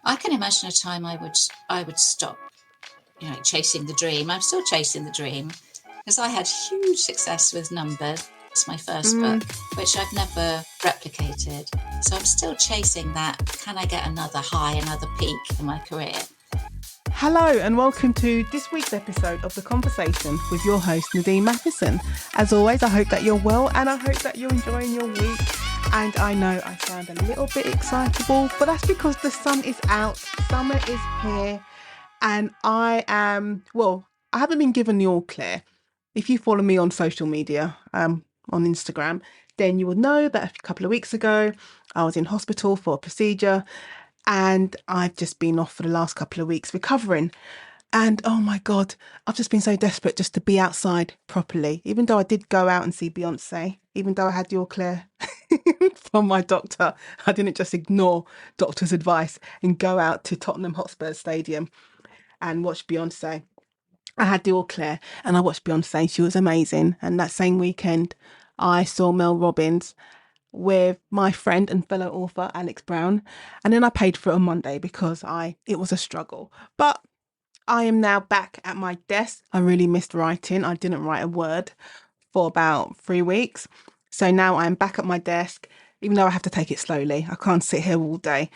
I can imagine a time I would stop, chasing the dream. I'm still chasing the dream because I had huge success with Numbers, my first book, which I've never replicated. So I'm still chasing that. Can I get another high, another peak in my career? Hello and welcome to this week's episode of The Conversation with your host Nadine Matheson. As always, I hope that you're well and I hope that you're enjoying your week. And I know I sound a little bit excitable, but that's because the sun is out, summer is here, and I haven't been given the all clear. If you follow me on social media, on Instagram, then you will know that a couple of weeks ago I was in hospital for a procedure and I've just been off for the last couple of weeks recovering. And oh my God, I've just been so desperate just to be outside properly, even though I did go out and see Beyonce, even though I had the all clear from my doctor. I didn't just ignore doctor's advice and go out to Tottenham Hotspur Stadium and watch Beyonce. I had the all clear and I watched Beyonce. She was amazing. And that same weekend, I saw Mel Robbins with my friend and fellow author Alex Brown. And then I paid for it on Monday because it was a struggle. But I am now back at my desk. I really missed writing. I didn't write a word for about 3 weeks. So now I'm back at my desk, even though I have to take it slowly. I can't sit here all day.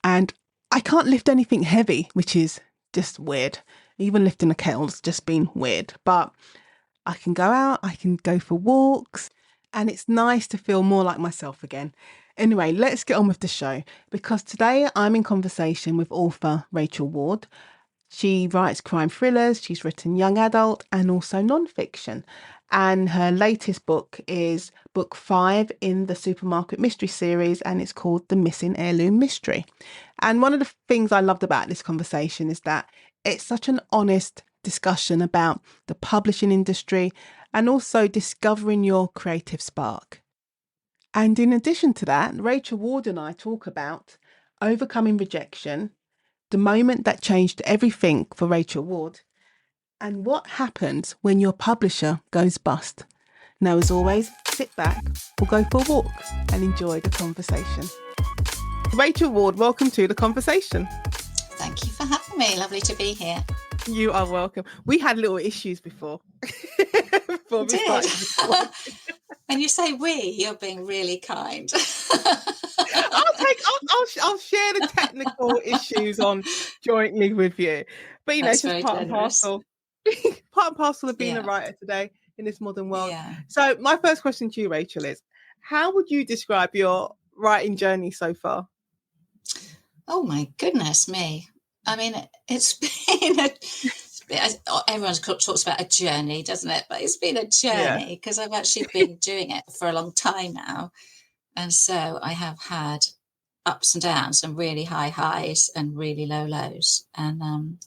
And I can't lift anything heavy, which is just weird. Even lifting a kettle's just been weird. But I can go out, I can go for walks, and it's nice to feel more like myself again. Anyway, let's get on with the show, because today I'm in conversation with author Rachel Ward. She writes crime thrillers, she's written young adult and also non-fiction. And her latest book is book 5 in the Supermarket Mystery series, and it's called The Missing Heirloom Mystery. And one of the things I loved about this conversation is that it's such an honest discussion about the publishing industry and also discovering your creative spark. And in addition to that, Rachel Ward and I talk about overcoming rejection, the moment that changed everything for Rachel Ward, and what happens when your publisher goes bust. Now, as always, sit back or go for a walk and enjoy the conversation. Rachel Ward, welcome to The Conversation. Thank you for having me. Lovely to be here. You are welcome. We had little issues before. When you say we, you're being really kind. I'll share the technical issues on jointly with you. But That's it's just part and parcel of being a writer today in this modern world. Yeah. So my first question to you, Rachel, is how would you describe your writing journey so far? Oh my goodness me. I mean, it's been everyone talks about a journey, doesn't it? But it's been a journey because I've actually been doing it for a long time now. And so I have had ups and downs, some really high highs and really low lows. And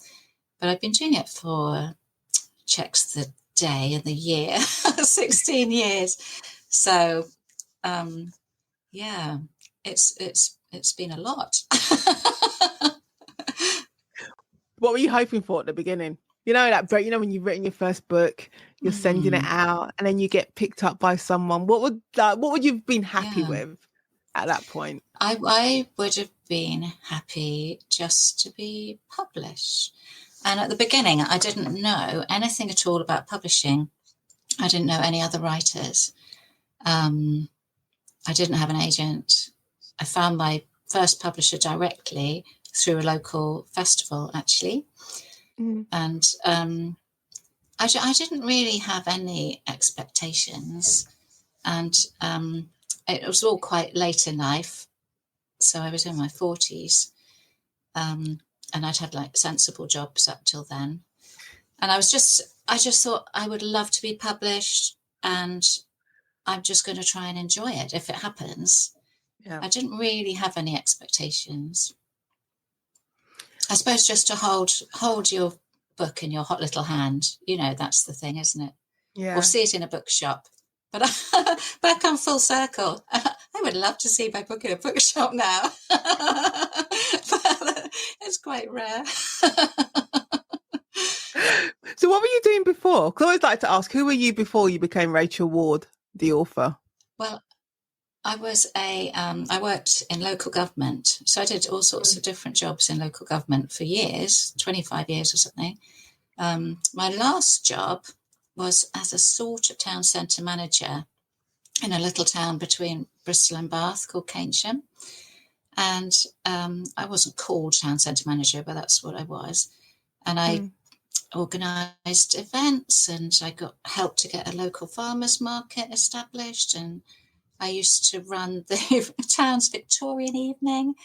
but I've been doing it for, checks the day and the year, 16 years. So it's been a lot. What were you hoping for at the beginning? When you've written your first book, you're sending it out and then you get picked up by someone. What would you have been happy with at that point? I would have been happy just to be published. And at the beginning, I didn't know anything at all about publishing. I didn't know any other writers. I didn't have an agent. I found my first publisher directly through a local festival, actually. And I didn't really have any expectations. And it was all quite late in life. So I was in my 40s. And I'd had like sensible jobs up till then. And I just thought I would love to be published and I'm just going to try and enjoy it if it happens. Yeah. I didn't really have any expectations. I suppose just to hold your book in your hot little hand, that's the thing, isn't it? Yeah. Or see it in a bookshop. But I come full circle. I would love to see my book in a bookshop now. But it's quite rare. So what were you doing before? Because I always like to ask, who were you before you became Rachel Ward, the author? Well, I worked in local government. So I did all sorts of different jobs in local government for years, 25 years or something. My last job was as a sort of town centre manager in a little town between Bristol and Bath called Keynsham. And I wasn't called town centre manager, but that's what I was. And I organised events, and I got help to get a local farmers market established, and I used to run the town's Victorian evening,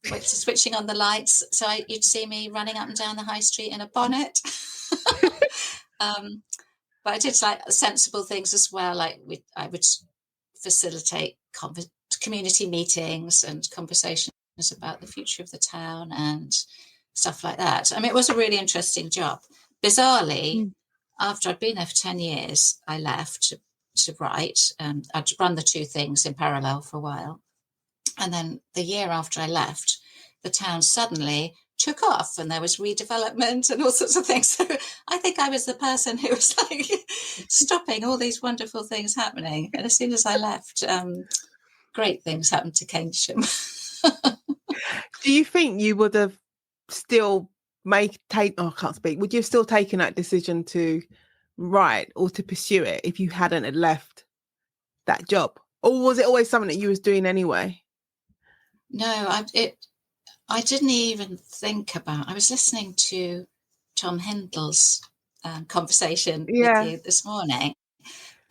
which is switching on the lights. So you'd see me running up and down the high street in a bonnet. But I did like sensible things as well. Like I would facilitate community meetings and conversations about the future of the town and stuff like that. I mean, it was a really interesting job. Bizarrely, after I'd been there for 10 years, I left to write. I'd run the two things in parallel for a while. And then the year after I left, the town suddenly took off and there was redevelopment and all sorts of things. So I think I was the person who was like stopping all these wonderful things happening. And as soon as I left, great things happened to Keynsham. Do you think you would have still would you have still taken that decision to write or to pursue it if you hadn't had left that job? Or was it always something that you was doing anyway? No, I didn't even think about. I was listening to Tom Hindle's conversation with you this morning,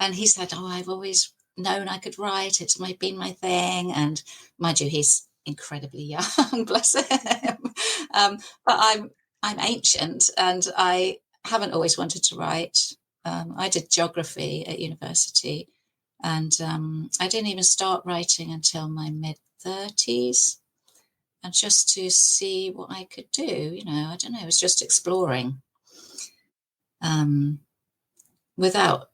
and he said, "Oh, I've always known I could write. It's been my thing." And mind you, he's incredibly young, bless him. But I'm ancient, and I haven't always wanted to write. I did geography at university, and I didn't even start writing until my mid-30s. And just to see what I could do, I don't know, it was just exploring without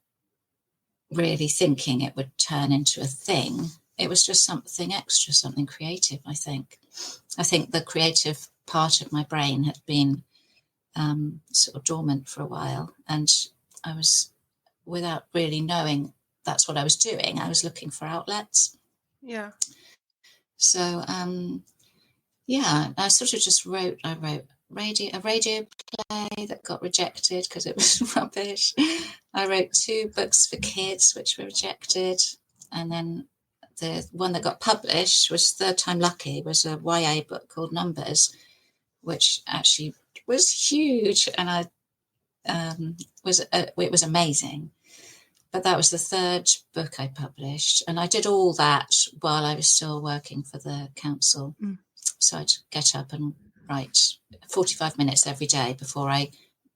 really thinking it would turn into a thing. It was just something extra, something creative, I think. I think the creative part of my brain had been sort of dormant for a while, and I was, without really knowing that's what I was doing, I was looking for outlets. Yeah. So, I sort of just wrote a radio play that got rejected because it was rubbish. I wrote 2 books for kids which were rejected, and then the one that got published was Third Time Lucky, was a YA book called Numbers, which actually was huge, and it was amazing. But that was the 3rd book I published, and I did all that while I was still working for the council. So I'd get up and write 45 minutes every day before I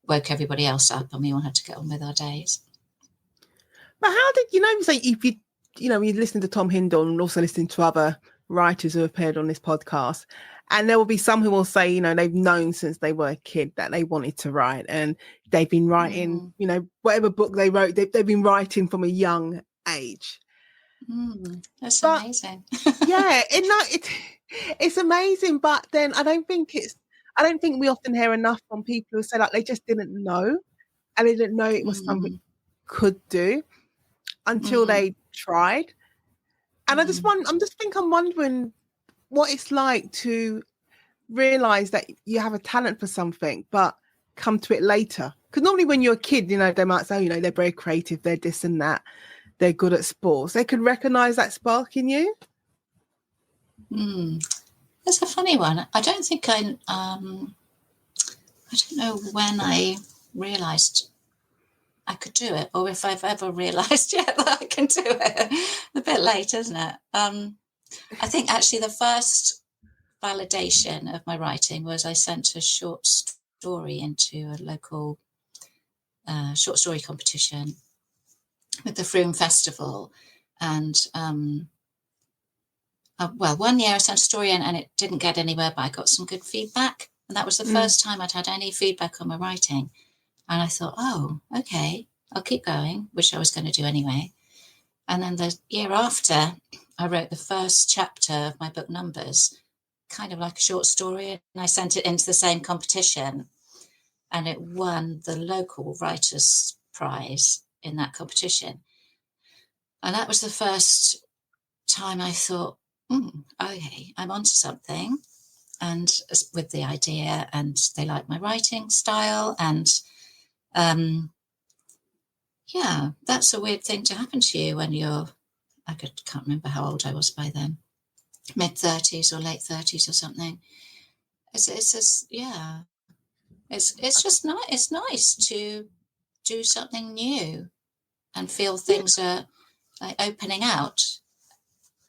woke everybody else up, and we all had to get on with our days. But how did say if you listen to Tom Hindle and also listening to other writers who have appeared on this podcast, and there will be some who will say, they've known since they were a kid that they wanted to write, and they've been writing, whatever book they wrote, they've been writing from a young age. That's amazing. Yeah, it's amazing, but then I don't think we often hear enough from people who say like they just didn't know, and they didn't know it was something you could do until they tried. And I'm wondering what it's like to realize that you have a talent for something but come to it later. Because normally when you're a kid, they might say, they're very creative, they're this and that, they're good at sports. They can recognize that spark in you. That's a funny one. I don't think I don't know when I realised I could do it, or if I've ever realised yet that I can do it. A bit late, isn't it? I think actually the first validation of my writing was I sent a short story into a local short story competition with the Froome Festival, and 1 year I sent a story in and it didn't get anywhere, but I got some good feedback, and that was the first time I'd had any feedback on my writing. And I thought, oh, okay, I'll keep going, which I was going to do anyway. And then the year after, I wrote the first chapter of my book Numbers, kind of like a short story, and I sent it into the same competition, and it won the local writers' prize in that competition. And that was the first time I thought, okay, I'm onto something, and with the idea, and they like my writing style, and yeah, that's a weird thing to happen to you when you're, can't remember how old I was by then, mid-30s or late 30s or something. It's just, yeah, it's just nice. It's nice to do something new and feel things are like opening out.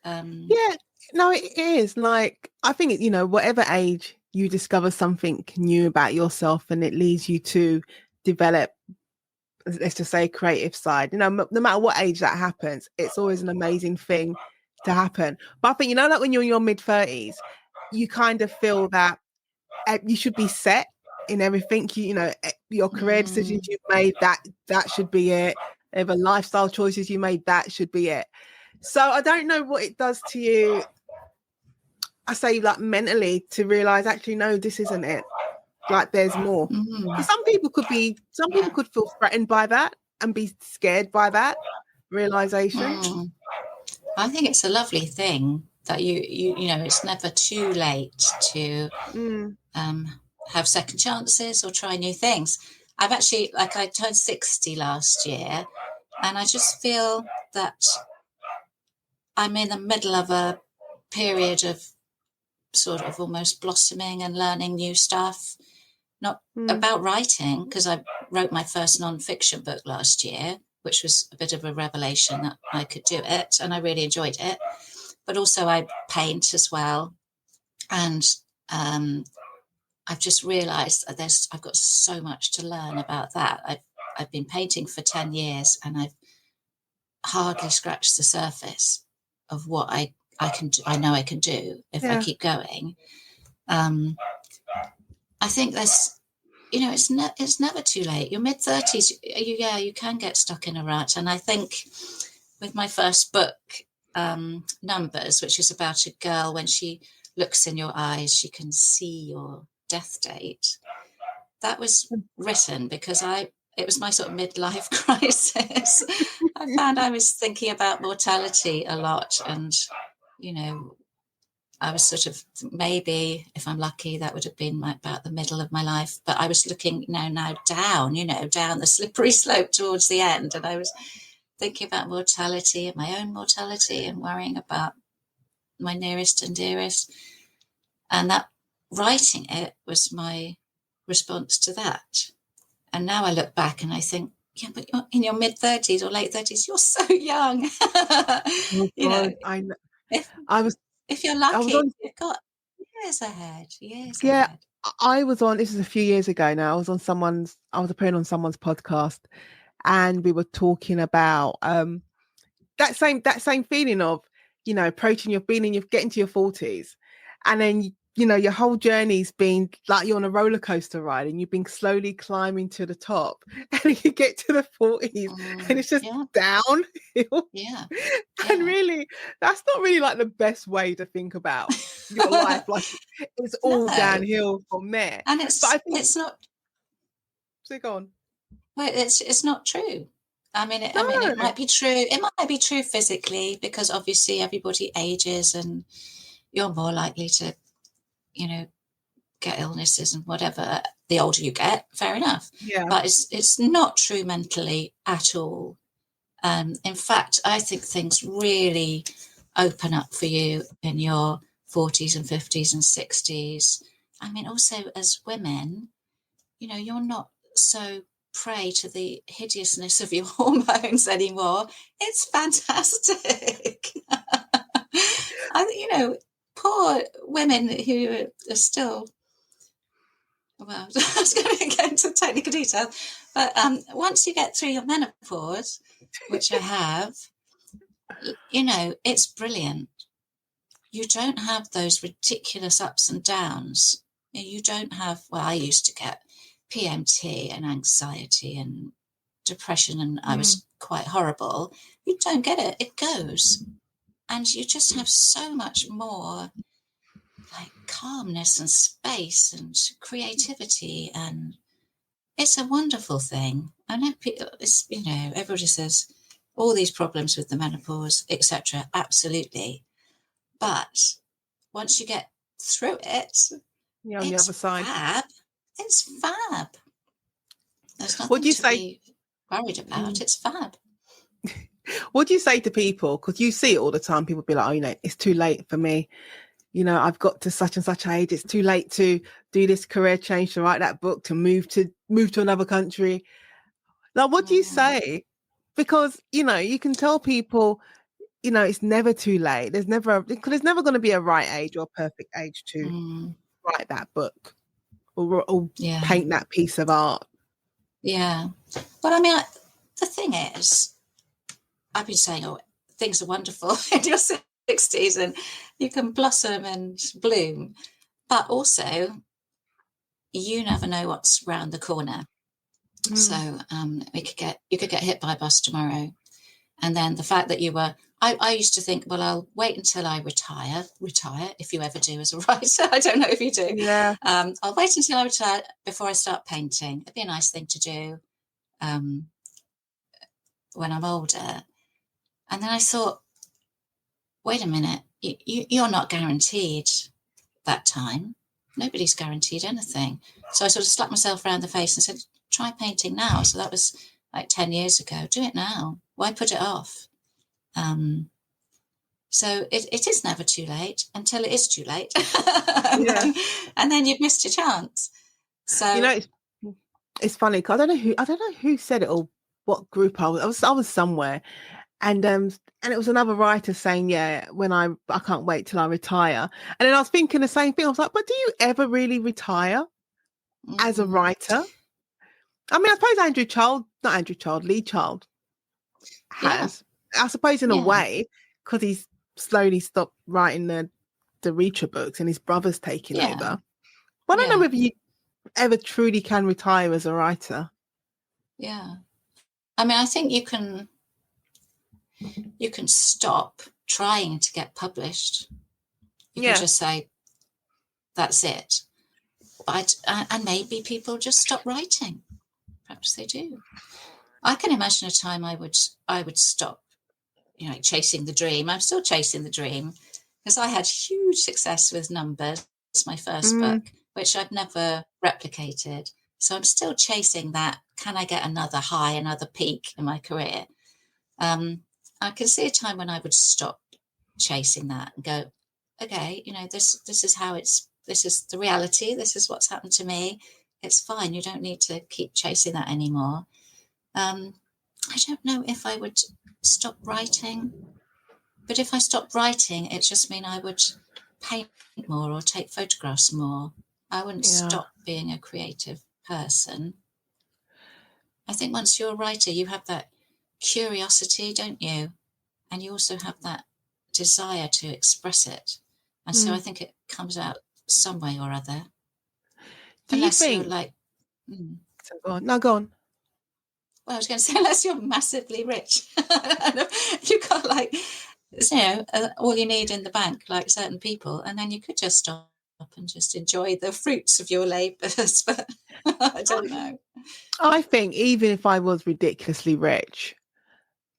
Yeah, no, it is. Like, I think, whatever age you discover something new about yourself and it leads you to develop, let's just say, creative side, no matter what age that happens, it's always an amazing thing to happen. But I think, like when you're in your mid-30s, you kind of feel that you should be set in everything. Your career decisions you've made, that should be it. Whatever lifestyle choices you made, that should be it. So I don't know what it does to you, I say, like, mentally, to realize, actually, no, this isn't it. Like, there's more. Because some people could feel threatened by that and be scared by that realization. I think it's a lovely thing that you know, it's never too late to have second chances or try new things. I've actually, like, I turned 60 last year, and I just feel that I'm in the middle of a period of sort of almost blossoming and learning new stuff. Not about writing, because I wrote my first non-fiction book last year, which was a bit of a revelation that I could do it, and I really enjoyed it. But also I paint as well, and I've just realised that I've got so much to learn about that. I've been painting for 10 years, and I've hardly scratched the surface of what I can do. I know I can do if I keep going. I think there's, it's never too late. Your mid-30s, you can get stuck in a rut. And I think with my first book, Numbers, which is about a girl, when she looks in your eyes, she can see your death date. That was written because it was my sort of midlife crisis. I found I was thinking about mortality a lot, and, I was sort of, maybe if I'm lucky, that would have been about the middle of my life. But I was looking now down, down the slippery slope towards the end. And I was thinking about mortality and my own mortality and worrying about my nearest and dearest. And that writing it was my response to that. And now I look back and I think, yeah, but you're in your mid-30s or late 30s, you're so young. Oh, God, I know. If you're lucky, you've got years ahead. I was on, this is a few years ago now, I was appearing on someone's podcast, and we were talking about that same feeling of, approaching, you've getting to your 40s, and then your whole journey's been like you're on a roller coaster ride, and you've been slowly climbing to the top, and you get to the 40s and it's just downhill. And really, that's not really like the best way to think about your life. Like, it's all downhill from there. And but I think it's not. So go on. Well, it's not true. I mean, it might be true. It might be true physically, because obviously everybody ages, and you're more likely to, get illnesses and whatever the older you get. Fair enough. Yeah. But it's not true mentally at all. In fact, I think things really open up for you in your 40s and 50s and 60s. I mean, also as women, you're not so prey to the hideousness of your hormones anymore. It's fantastic. Poor women who are still, well, I was going to get into technical detail, but once you get through your menopause, which I have, it's brilliant. You don't have those ridiculous ups and downs. You don't have, well, I used to get PMT and anxiety and depression, and I was quite horrible. You don't get it. It goes. And you just have so much more like calmness and space and creativity, and it's a wonderful thing. I know people, everybody says, all these problems with the menopause, etc. Absolutely. But once you get through it, Yeah, on the it's other side. fab. It's fab. There's What nothing do you to say? be worried about. It's fab. What do you say to people? Because you see it all the time. People be like, oh, it's too late for me. I've got to such and such age. It's too late to do this career change, to write that book, to move to another country. Like, what do you say? Because, you can tell people, it's never too late. There's never going to be a right age or a perfect age to write that book or paint that piece of art. Yeah. But I mean, the thing is, I've been saying, things are wonderful in your 60s and you can blossom and bloom. But also, you never know what's round the corner. So you could get hit by a bus tomorrow. And then the fact that I used to think, well, I'll wait until I retire, if you ever do as a writer. I don't know if you do. Yeah. I'll wait until I retire before I start painting. It'd be a nice thing to do when I'm older. And then I thought, wait a minute, you're not guaranteed that time. Nobody's guaranteed anything. So I sort of slapped myself around the face and said, try painting now. So that was like 10 years ago. Do it now. Why put it off? So it is never too late until it is too late. and then you've missed your chance. So it's funny because I don't know who said it or what group I was somewhere, and it was another writer saying, when I can't wait till I retire. And then I was thinking the same thing. I was like, but do you ever really retire as a writer? I mean, I suppose Lee Child has. I suppose in a way, because he's slowly stopped writing the Reacher books and his brother's taking over. But I don't know whether you ever truly can retire as a writer. Yeah. I mean, I think you can stop trying to get published. You can just say, that's it. But and maybe people just stop writing. Perhaps they do. I can imagine a time I would stop, chasing the dream. I'm still chasing the dream because I had huge success with Numbers, my first book, which I've never replicated. So I'm still chasing that. Can I get another high, another peak in my career? I can see a time when I would stop chasing that and go, okay, this is how this is the reality. This is what's happened to me. It's fine. You don't need to keep chasing that anymore. I don't know if I would stop writing, but if I stopped writing, it just mean I would paint more or take photographs more. I wouldn't stop being a creative person. I think once you're a writer, you have that curiosity, don't you? And you also have that desire to express it. And so I think it comes out some way or other. Unless you're like... So go on. No, go on. Well, I was going to say, unless you're massively rich. You've got all you need in the bank, like certain people, and then you could just stop and just enjoy the fruits of your labours. But I don't know. I think even if I was ridiculously rich,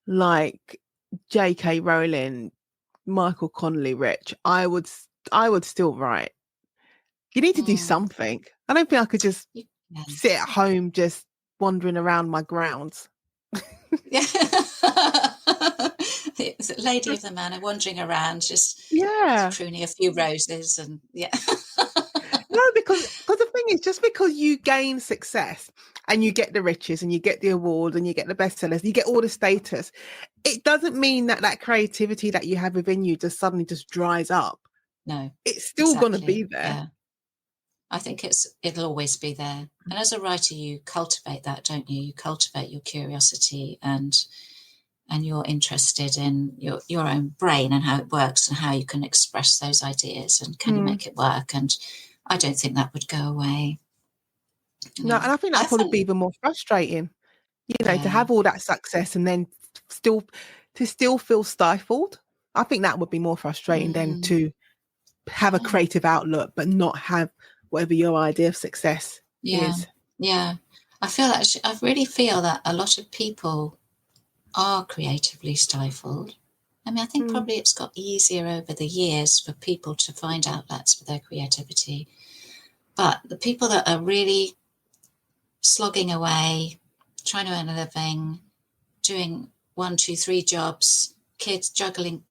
like J.K. Rowling, Michael Connolly rich, I would still write. You need to do something. I don't think I could just sit at home just wandering around my grounds. Yeah. Lady of the manor, wandering around, just pruning a few roses and No, because the thing is, just because you gain success and you get the riches and you get the awards and you get the bestsellers, you get all the status, it doesn't mean that creativity that you have within you just suddenly just dries up. No, it's still going to be there. Yeah. I think it'll always be there. And as a writer, you cultivate that, don't you? You cultivate your curiosity and you're interested in your own brain and how it works and how you can express those ideas and can you make it work. And I don't think that would go away. No, and I think that'd probably be even more frustrating, to have all that success and then still feel stifled. I think that would be more frustrating than to have a creative outlook but not have whatever your idea of success is. Yeah. I really feel that a lot of people are creatively stifled. I mean, I think probably it's got easier over the years for people to find outlets for their creativity. But the people that are really slogging away, trying to earn a living, doing 1, 2, 3 jobs, kids juggling,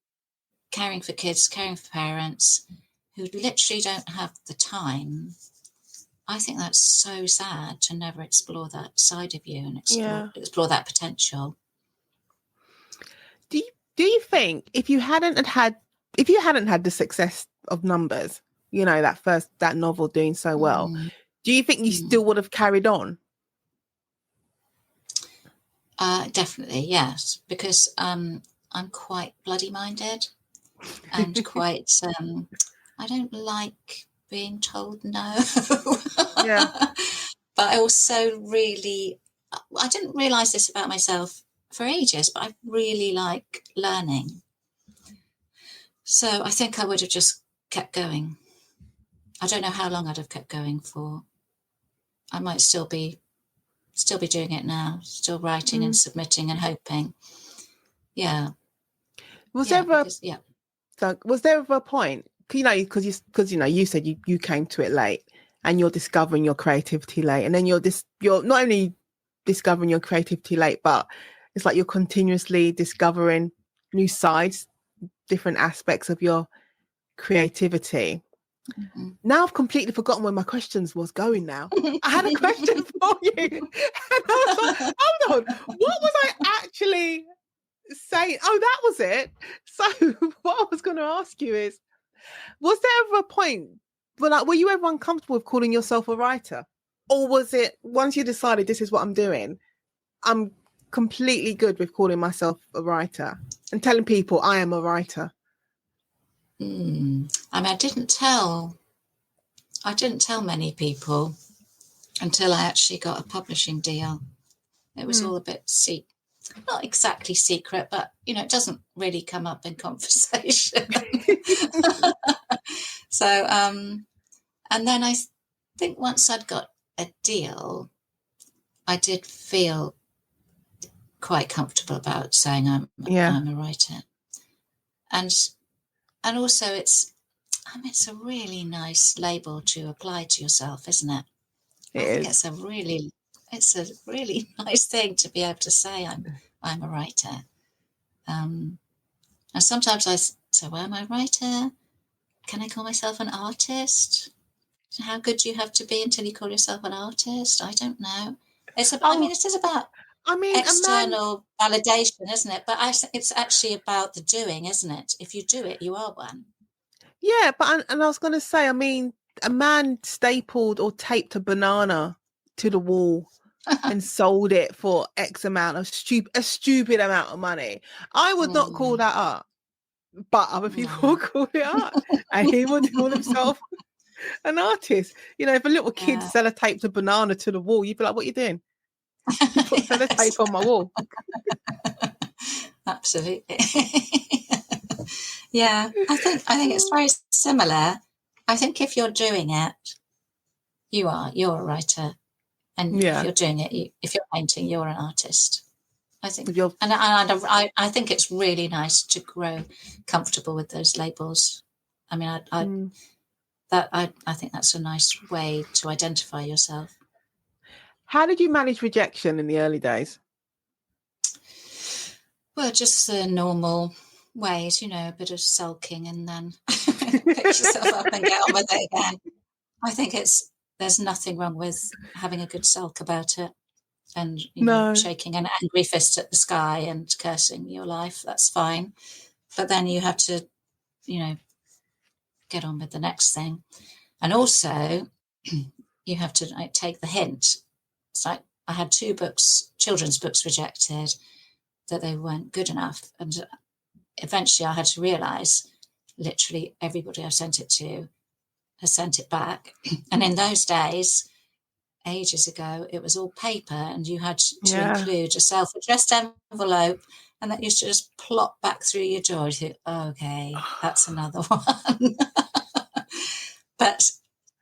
caring for kids, caring for parents, who literally don't have the time. I think that's so sad to never explore that side of you and explore that potential. Do you think if you hadn't had the success of Numbers, you know, that novel doing so well, do you think you still would have carried on? Definitely, yes, because I'm quite bloody minded and quite I don't like being told no. Yeah. But I also really, I didn't realise this about myself for ages, but I really like learning. So I think I would have just kept going. I don't know how long I'd have kept going for. I might still be doing it now, still writing and submitting and hoping. Yeah. Was Yeah, there ever because, yeah. was there ever a point, you know, because you said you came to it late and you're discovering your creativity late, and then you're not only discovering your creativity late, but it's like you're continuously discovering new sides, different aspects of your creativity. Now I've completely forgotten where my questions was going now. I had a question for you. And I was like, hold on, what was I actually saying? Oh, that was it. So what I was going to ask you is, was there ever a point were you ever uncomfortable with calling yourself a writer? Or was it once you decided this is what I'm doing, I'm completely good with calling myself a writer and telling people I am a writer? I mean, I didn't tell many people until I actually got a publishing deal. It was all a bit not exactly secret, but you know, it doesn't really come up in conversation. So, and then I think once I'd got a deal, I did feel quite comfortable about saying I'm a writer, and also it's a really nice label to apply to yourself, isn't it? I think it's a really nice thing to be able to say I'm a writer. And sometimes I say, well, am I a writer? Can I call myself an artist? How good do you have to be until you call yourself an artist? I don't know. It is about external validation, isn't it? But it's actually about the doing, isn't it? If you do it, you are one. Yeah, but I was going to say, I mean, a man stapled or taped a banana to the wall and sold it for X amount of a stupid amount of money. I would not call that art, but other people would call it art, and he would call himself an artist. You know, if a little kid sellotaped a banana to the wall, you'd be like, "What are you doing? You put sellotape on my wall." Absolutely. Yeah, I think it's very similar. I think if you're doing it, you're a writer, and if you're doing it, if you're painting, you're an artist. I think, and I think it's really nice to grow comfortable with those labels. I mean, I think that's a nice way to identify yourself. How did you manage rejection in the early days? Well, just the normal ways, you know, a bit of sulking and then pick yourself up and get on with it again. I think there's nothing wrong with having a good sulk about it and, you know, shaking an angry fist at the sky and cursing your life. That's fine. But then you have to, you know, get on with the next thing. And also, you have to take the hint. It's like I had 2 children's books rejected, that they weren't good enough. And eventually I had to realise literally everybody I sent it to has sent it back. And in those days, ages ago, it was all paper and you had to include a self-addressed envelope, and that used to just plop back through your door. You think, okay, that's another one. But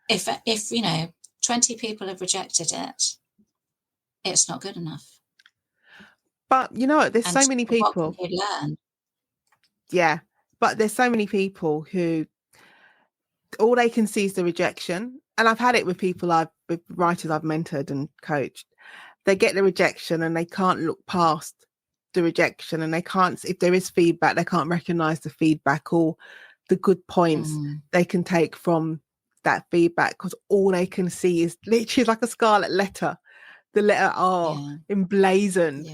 if you know 20 people have rejected it, it's not good enough. But you know what? There's And so many what can people. you learn? Yeah. But there's so many people who all they can see is the rejection. And I've had it with with writers I've mentored and coached. They get the rejection and they can't look past the rejection, and they can't, if there is feedback, they can't recognize the feedback or the good points they can take from that feedback, because all they can see is literally like a scarlet letter, the letter R emblazoned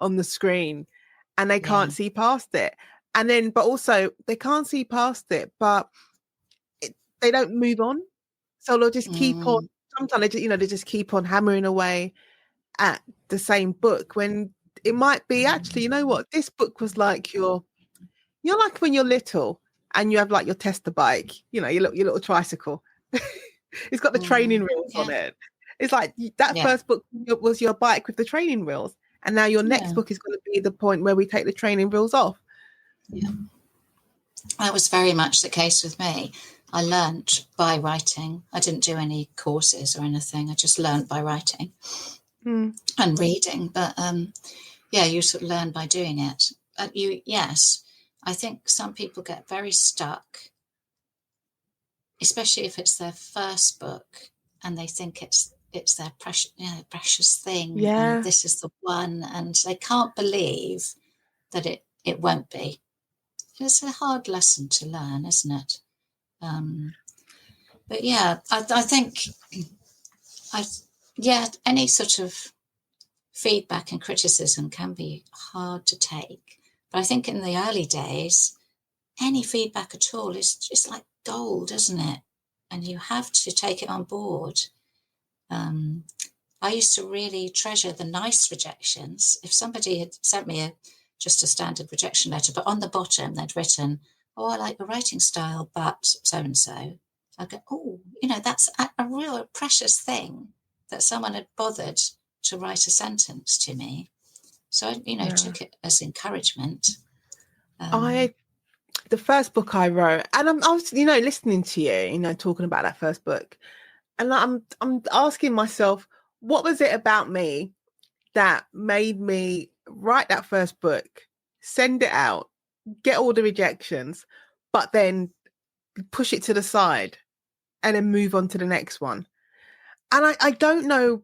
on the screen, and they can't see past it. And then, but also they can't see past it, but they don't move on. So they'll just keep on. Sometimes they just, they just keep on hammering away at the same book, when it might be, actually, you know what, this book was like you're like when you're little and you have like your tester bike, your little tricycle. It's got the training wheels on it. It's like that first book was your bike with the training wheels, and now your next book is going to be the point where we take the training wheels off. That was very much the case with me. I learnt by writing. I didn't do any courses or anything. I just learnt by writing and reading. But you sort of learn by doing it. I think some people get very stuck, especially if it's their first book and they think it's their precious thing, and this is the one, and they can't believe that it won't be. It's a hard lesson to learn, isn't it? But I think any sort of feedback and criticism can be hard to take. But I think in the early days, any feedback at all is just like gold, isn't it? And you have to take it on board. I used to really treasure the nice rejections. If somebody had sent me just a standard rejection letter, but on the bottom they'd written, "Oh, I like your writing style, but so-and-so." I'd go, "Oh, that's a real precious thing that someone had bothered to write a sentence to me." So I, took it as encouragement. The first book I wrote, and I was, listening to you, talking about that first book, and I'm asking myself, what was it about me that made me write that first book, send it out, get all the rejections, but then push it to the side and then move on to the next one? And I don't know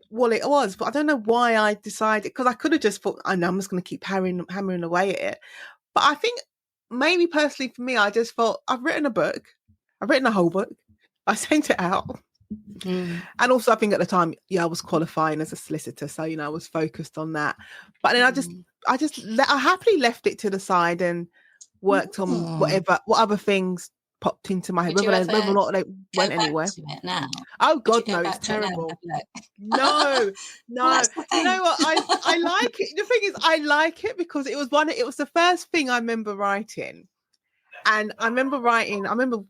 what it was, but I don't know why I decided, because I could have just thought, I know I'm just going to keep hammering away at it. But I think maybe personally for me, I just thought, I've written a book, I've written a whole book, I sent it out. And also I think at the time, I was qualifying as a solicitor, so I was focused on that. But then I happily left it to the side and worked on what other things popped into my head, whether or not they went anywhere. Now? Oh God, no, it's terrible. No. You know what? I like it. The thing is, I like it because it was the first thing I remember writing. And I remember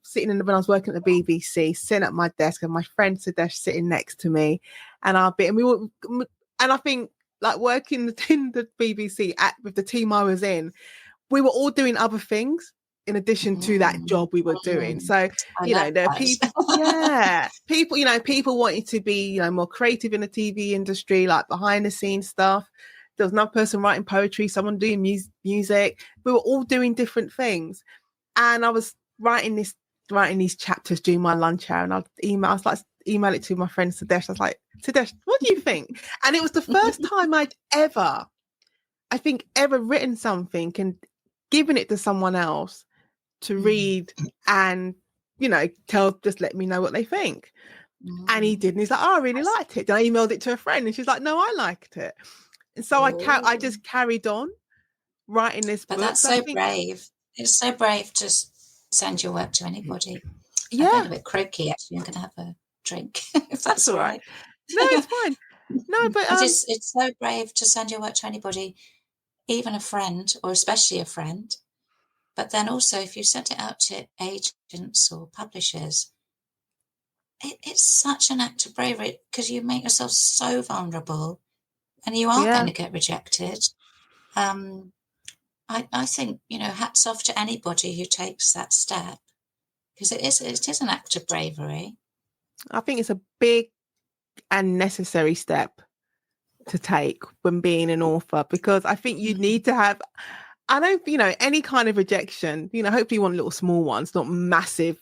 sitting when I was working at the BBC, sitting at my desk, and my friend Sadesh sitting next to me, and I think, like, working in the BBC with the team I was in, we were all doing other things in addition to that job we were doing. So, there are people, people wanting to be, more creative in the TV industry, like behind the scenes stuff. There was another person writing poetry, someone doing music. We were all doing different things. And I was writing these chapters during my lunch hour, and I'd email it to my friend Sadesh. I was like, "Sadesh, what do you think?" And it was the first time I'd ever written something and given it to someone else to read and, just let me know what they think. And he did. And he's like, "Oh, I really liked it." And I emailed it to a friend, and she's like, "No, I liked it." And so I just carried on writing this book. But that's so brave. It's so brave to send your work to anybody. Yeah. I'm a bit croaky, actually. I'm going to have a drink, if that's all right. No, it's fine. No, but it's so brave to send your work to anybody, even a friend, or especially a friend. But then also, if you sent it out to agents or publishers, it's such an act of bravery, because you make yourself so vulnerable, and you are going to get rejected. I think, hats off to anybody who takes that step, because it is an act of bravery. I think it's a big and necessary step. to take when being an author, because I think you need to have, I don't, any kind of rejection, hopefully you want little small ones, not massive,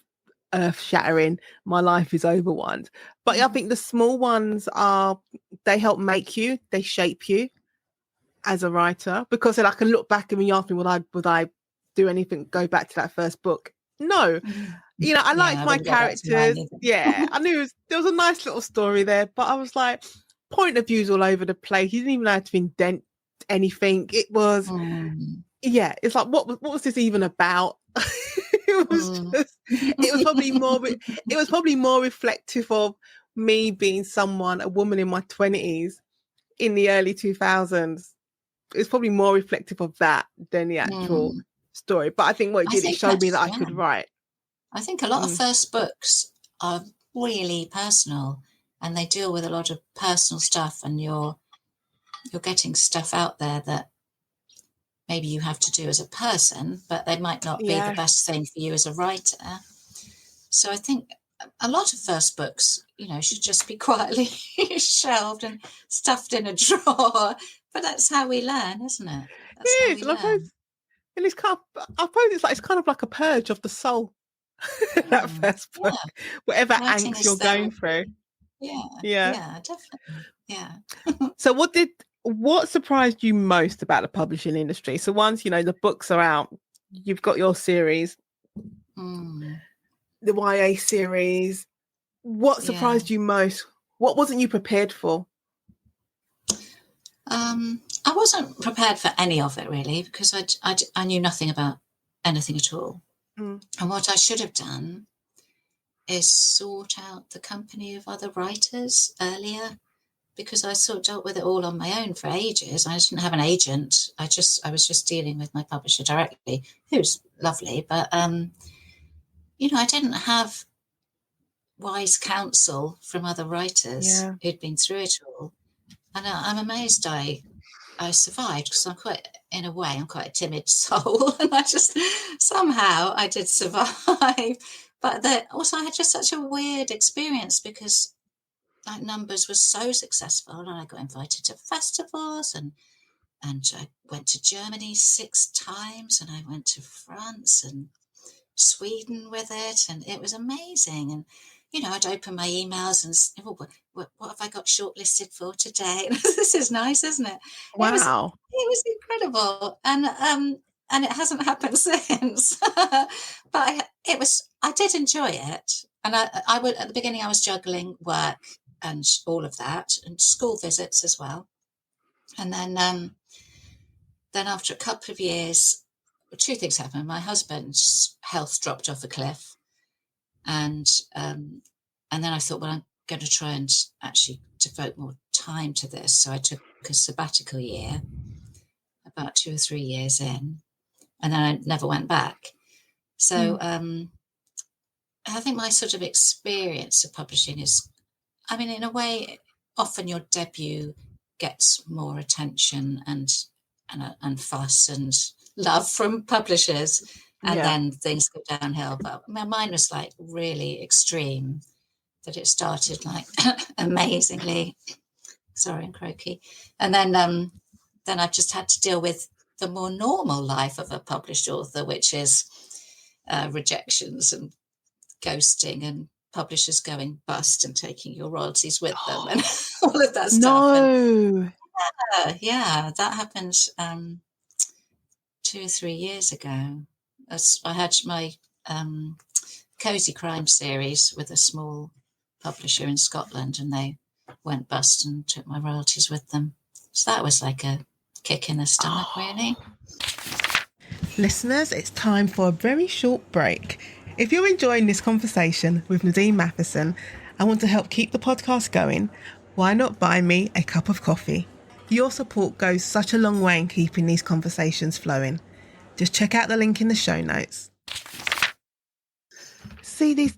earth shattering, my life is over ones. But I think the small ones they help make you, they shape you as a writer, because then I can look back and when you ask me, would I do anything, go back to that first book? No. I liked my characters. Yeah, I knew there was a nice little story there, but I was like, point of views all over the place. You didn't even have to indent anything. It was, it's like, what was this even about? It was probably more reflective of me being a woman in my 20s in the early 2000s. It's probably more reflective of that than the actual story. But I think what it showed me that I could write. I think a lot of first books are really personal, and they deal with a lot of personal stuff, and you're getting stuff out there that maybe you have to do as a person, but they might not be the best thing for you as a writer. So I think a lot of first books, should just be quietly shelved and stuffed in a drawer. But that's how we learn, isn't it? That's how we learn. And it's kind of, I suppose it's kind of like a purge of the soul. That first book, whatever angst you're going through. Yeah, definitely. Yeah. So what surprised you most about the publishing industry? So once the books are out, you've got your series, the YA series. What surprised you most? What wasn't you prepared for? I wasn't prepared for any of it, really, because I knew nothing about anything at all. And what I should have done is sort out the company of other writers earlier, because I sort of dealt with it all on my own for ages. I didn't have an agent. I was just dealing with my publisher directly, who's lovely. But, I didn't have wise counsel from other writers who'd been through it all. And I'm amazed I survived, because I'm quite a timid soul, and somehow I did survive. But also I had just such a weird experience, because Numbers was so successful, and I got invited to festivals, and I went to Germany 6 times, and I went to France and Sweden with it, and it was amazing. And I'd open my emails and what have I got shortlisted for today? This is nice, isn't it? Wow. It was incredible. And it hasn't happened since. But I did enjoy it. And I would, at the beginning, I was juggling work and all of that, and school visits as well. And then after a couple of years, 2 things happened. My husband's health dropped off a cliff. And then I thought, well, I'm going to try and actually devote more time to this. So I took a sabbatical year, about 2 or 3 years in, and then I never went back. So I think my sort of experience of publishing is, in a way, often your debut gets more attention and fuss and love from publishers. And then things go downhill. But mine was like really extreme, that it started like amazingly. Sorry, I'm croaky. And then I've just had to deal with the more normal life of a published author, which is rejections and ghosting and publishers going bust and taking your royalties with them and all of that stuff. No. And, that happened 2 or 3 years ago. I had my Cozy Crime series with a small publisher in Scotland, and they went bust and took my royalties with them. So that was like a kick in the stomach, really. Listeners, it's time for a very short break. If you're enjoying this conversation with Nadine Matheson and want to help keep the podcast going, why not buy me a cup of coffee? Your support goes such a long way in keeping these conversations flowing. Just check out the link in the show notes. See, there's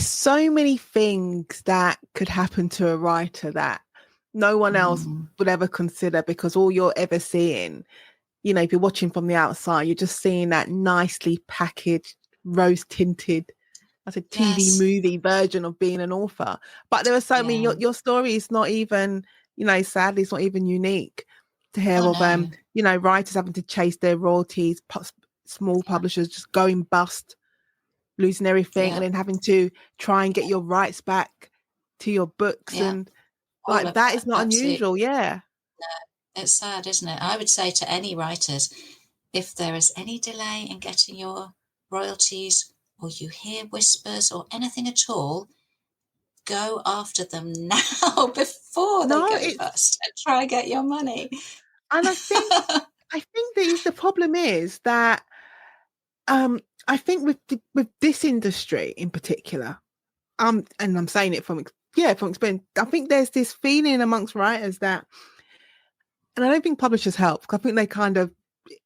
so many things that could happen to a writer that no one else would ever consider, because all you're ever seeing, if you're watching from the outside, you're just seeing that nicely packaged, rose tinted I said TV Yes. movie version of being an author. But there are so many. Yeah. Your story is not even, sadly, it's not even unique to hear Oh of no. writers having to chase their royalties, small Yeah. publishers just going bust, losing everything, and Yeah. then having to try and get your rights back to your books, Yeah. and All like of that that. is not Absolutely. unusual. Yeah. It's sad, isn't it? I would say to any writers, if there is any delay in getting your royalties, or you hear whispers or anything at all, go after them now before they No, go it's bust and try and get your money. and I think the problem is that I think with this industry in particular, and I'm saying it from experience, I think there's this feeling amongst writers that, and I don't think publishers help, because I think they kind of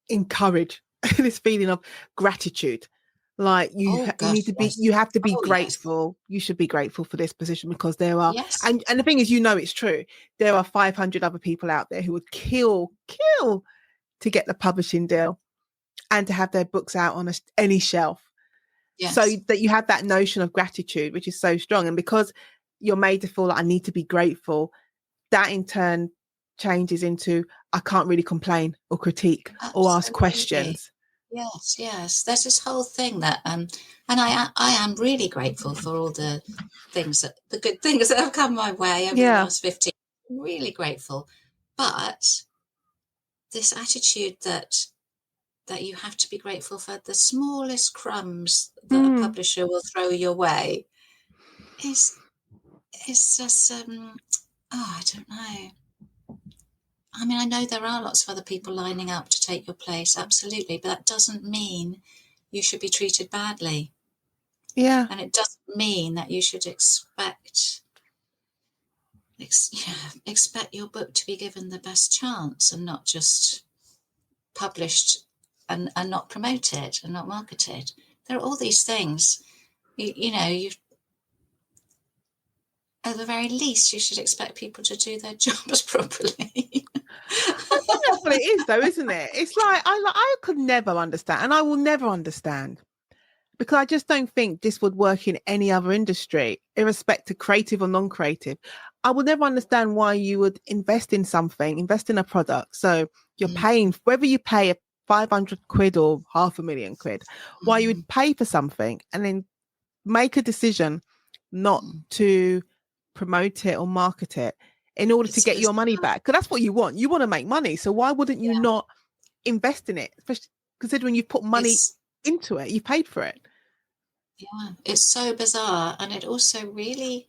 encourage this feeling of gratitude. Like Oh gosh, yes. you have to be Oh yes. grateful. You should be grateful for this position, because there are, Yes. and the thing is, it's true. There are 500 other people out there who would kill to get the publishing deal and to have their books out on any shelf. So Yes. that you have that notion of gratitude, which is so strong. And because you're made to feel like I need to be grateful, that in turn changes into I can't really complain or critique or ask Absolutely. questions. Yes, yes. There's this whole thing that and I am really grateful for all the good things that have come my way over the Yeah. last 15. I'm really grateful. But this attitude that you have to be grateful for the smallest crumbs that a Mm. publisher will throw your way is just I don't know. I mean, I know there are lots of other people lining up to take your place, absolutely, but that doesn't mean you should be treated badly. Yeah. And it doesn't mean that you should expect your book to be given the best chance and not just published and not promoted and not marketed. There are all these things. You at the very least, you should expect people to do their jobs properly. I think that's what it is, though, isn't it? It's like I could never understand, and I will never understand, because I just don't think this would work in any other industry, irrespective, creative or non-creative. I would never understand why you would invest in a product. So you're Mm, paying, whether you pay a 500 quid or 500,000 quid, why you mm, would pay for something and then make a decision not mm. to promote it or market it in order to It's get your money bizarre. back. Because that's what you want. You want to make money. So why wouldn't you Yeah, not invest in it? Especially considering you've put money it's into it, you've paid for it. it's so bizarre, and it also really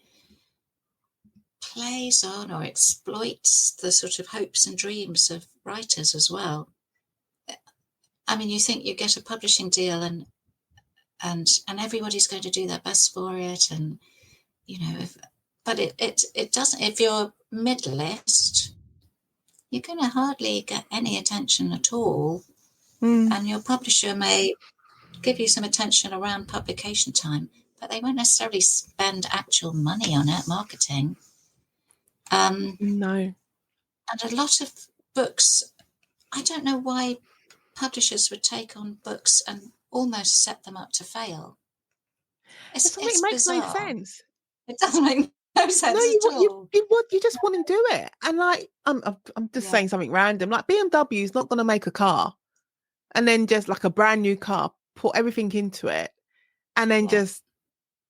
plays on or exploits the sort of hopes and dreams of writers as well. I mean, you think you get a publishing deal and everybody's going to do their best for it, and but it doesn't. If you're mid-list, you're going to hardly get any attention at all, Mm. and your publisher may give you some attention around publication time, but they won't necessarily spend actual money on it, marketing. Um, No. and a lot of books, I don't know why publishers would take on books and almost set them up to fail. It It's makes no bizarre. sense. It doesn't make no No, sense at all. you just want to do it. And like I'm just Yeah, saying something random. Like BMW is not going to make a car and then just like a brand new car, put everything into it and then yeah. just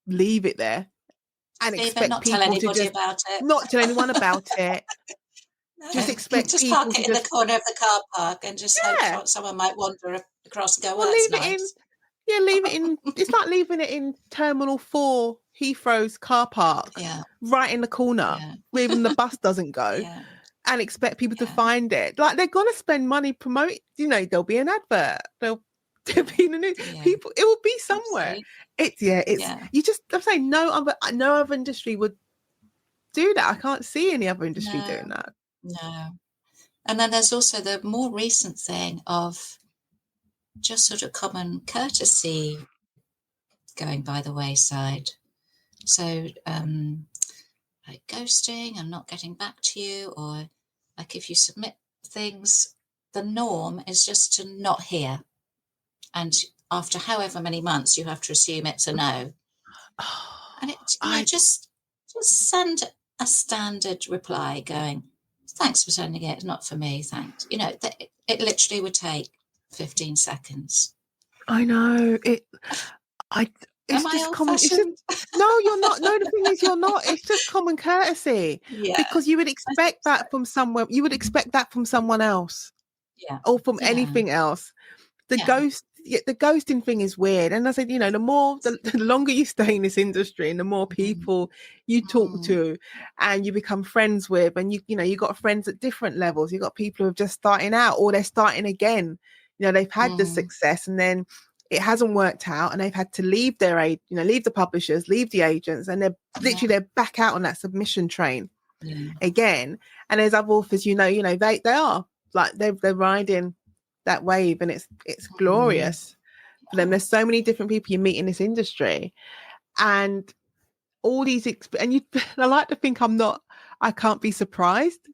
leave it there and Leave it, expect not tell people to anybody just about it. not tell anyone about it. Just No, expect just park people to it in the just corner of the car park and just hope yeah, someone might wander across and go, or well, that's leave it in. nice. Yeah, leave it in. It's like leaving it in Terminal 4 Heathrow's car park, Yeah, right in the corner, yeah, where even the bus doesn't go, yeah, and expect people to yeah, find it. Like they're gonna spend money promote. There'll be an advert. There'll be in the news. yeah. People, it will be somewhere. Absolutely. It's Yeah. you just. I'm saying no other industry would do that. I can't see any other industry doing No, that. no. And then there's also the more recent thing of just sort of common courtesy going by the wayside. So, like ghosting and not getting back to you, or like if you submit things, the norm is just to not hear. And after however many months, you have to assume it's a no. And just send a standard reply going, thanks for sending it, not for me, thanks. It literally would take 15 seconds. I know it. It's Am I just common. It's just old-fashioned? no, you're not. No, the thing is, you're not. It's just common courtesy Yeah, because you would I think expect that from someone. You would expect that from someone else yeah, or from yeah, anything else. The yeah. ghosting thing is weird. And I said, the longer you stay in this industry and the more people you talk to and you become friends with, and you got friends at different levels. You got people who are just starting out or they're starting again. They've had the success and then it hasn't worked out and they've had to leave leave the publishers, leave the agents, and they're back out on that submission train again. And there's other authors, they are like they're riding that wave, and it's glorious for them. There's so many different people you meet in this industry, and all these and I like to think I can't be surprised,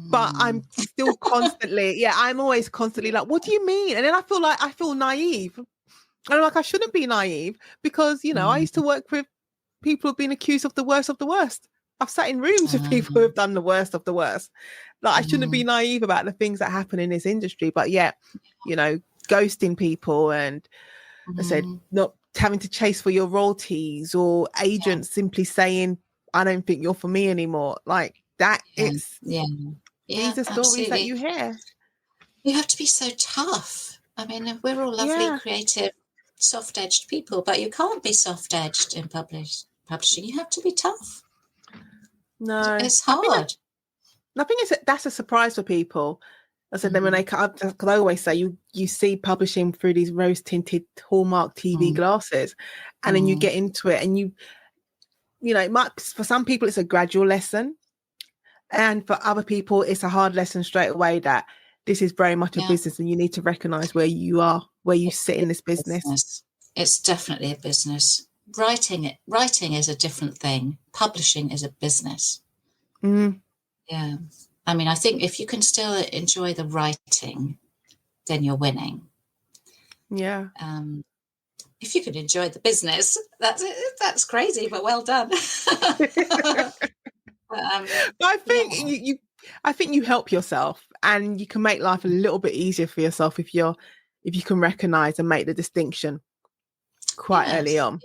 but I'm still constantly I'm always constantly like, what do you mean? And then I feel naive, and I'm like, I shouldn't be naive because I used to work with people who've been accused of the worst of the worst. I've sat in rooms with people who have done the worst of the worst. Like, I shouldn't be naive about the things that happen in this industry, but ghosting people and I said not having to chase for your royalties or agents simply saying, I don't think you're for me anymore. Like that, these are stories that you hear. You have to be so tough. I mean, we're all lovely, creative, soft-edged people, but you can't be soft-edged in publishing. You have to be tough. No, it's hard. I think that's a surprise for people. I said, then when they cut up, because I always say you see publishing through these rose tinted Hallmark TV glasses, and then you get into it, and it might, for some people it's a gradual lesson, and for other people it's a hard lesson straight away that this is very much a business, and you need to recognize where you are, where you sit in this business. It's definitely a business. Writing is a different thing. Publishing is a business. Yeah. I mean, I think if you can still enjoy the writing, then you're winning. Yeah. If you can enjoy the business, that's crazy, but well done. I think you help yourself, and you can make life a little bit easier for yourself if you can recognize and make the distinction quite early on.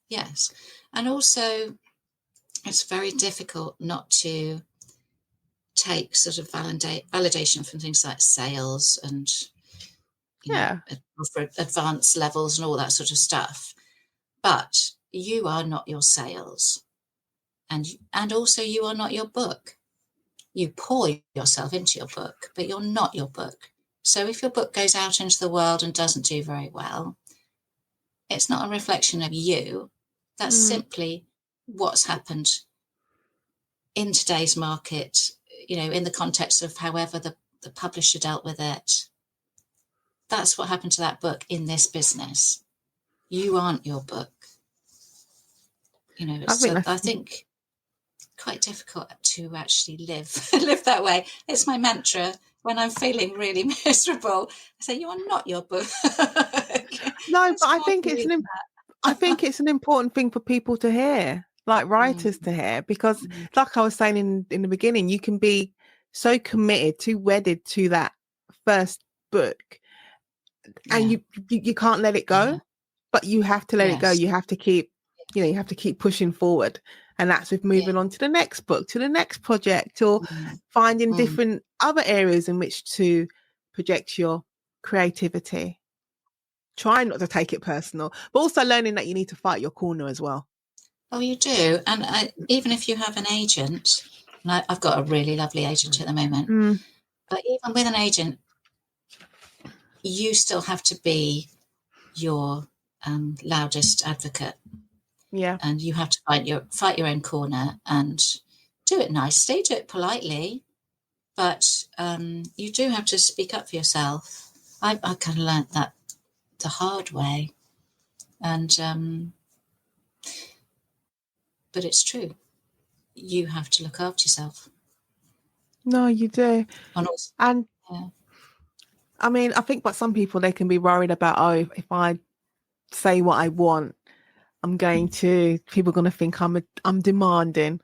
Yes. And also it's very difficult not to take sort of validation from things like sales and for advanced levels and all that sort of stuff. But you are not your sales, and also you are not your book. You pour yourself into your book, but you're not your book. So if your book goes out into the world and doesn't do very well, it's not a reflection of you. That's simply what's happened in today's market, in the context of however the publisher dealt with it. That's what happened to that book in this business. You aren't your book. I think quite difficult to actually live that way. It's my mantra when I'm feeling really miserable. I say, you are not your book. No, but I think it's an important thing for people to hear, like writers to hear, because like I was saying in the beginning, you can be so committed, too wedded to that first book, and you can't let it go, but you have to let it go. You have to keep, you have to keep pushing forward. And that's with moving on to the next book, to the next project, or finding different other areas in which to project your creativity. Try not to take it personal, but also learning that you need to fight your corner as well. Oh, you do. And even if you have an agent, and I've got a really lovely agent at the moment, but even with an agent, you still have to be your loudest advocate. Yeah. And you have to fight your own corner and do it nicely, do it politely, but you do have to speak up for yourself. I kind of learnt that the hard way, and but it's true. You have to look after yourself. No, you do. And I mean, I think, but some people, they can be worried about, if I say what I want, people are going to think I'm demanding.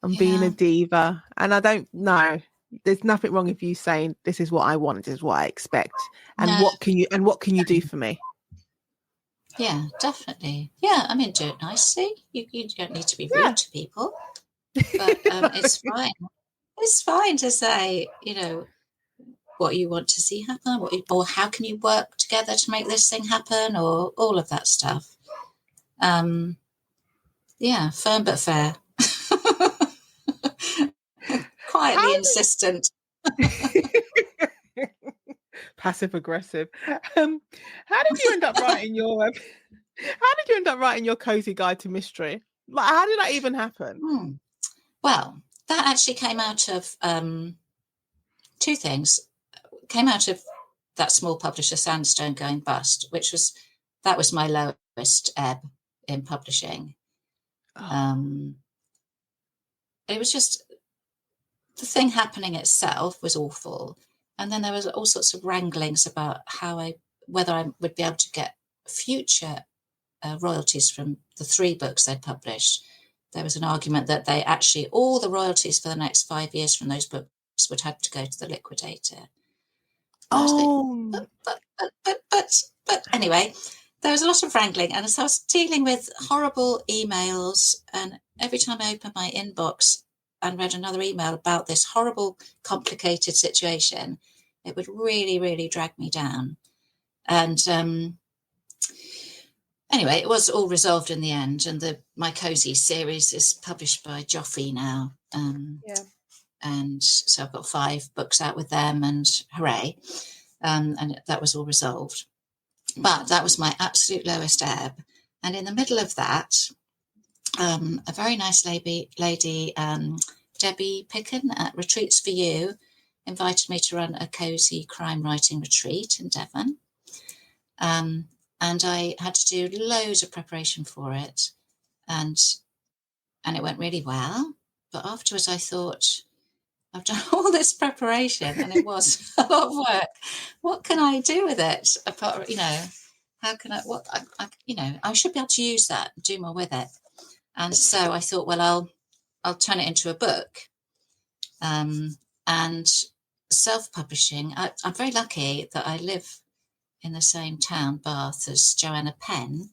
I'm being a diva. And I don't know. There's nothing wrong with you saying this is what I want, this is what I expect. And No. what can you do for me? Yeah, definitely. Yeah, I mean, do it nicely. You don't need to be rude to people, but it's fine. It's fine to say, what you want to see happen, or how can you work together to make this thing happen, or all of that stuff. Yeah, firm but fair. Quietly insistent. Passive aggressive. How did you end up writing your cozy guide to mystery? Like, how did that even happen? Well, that actually came out of two things. Came out of that small publisher Sandstone going bust, that was my lowest ebb in publishing. It was just, the thing happening itself was awful, and then there was all sorts of wranglings about whether I would be able to get future royalties from the 3 books they'd published. There was an argument that all the royalties for the next 5 years from those books would have to go to the liquidator. But anyway, there was a lot of wrangling, and so I was dealing with horrible emails, and every time I opened my inbox and read another email about this horrible, complicated situation, it would really, really drag me down. And anyway, it was all resolved in the end, and my Cozy series is published by Joffrey now. And so I've got 5 books out with them, and hooray. And that was all resolved. But that was my absolute lowest ebb. And in the middle of that, a very nice lady, Debbie Picken at Retreats for You, invited me to run a cozy crime writing retreat in Devon. And I had to do loads of preparation for it. And it went really well. But afterwards I thought, I've done all this preparation and it was a lot of work. What can I do with it? Apart, how can I should be able to use that, do more with it. And so I thought, well, I'll turn it into a book. And self-publishing, I'm very lucky that I live in the same town, Bath, as Joanna Penn,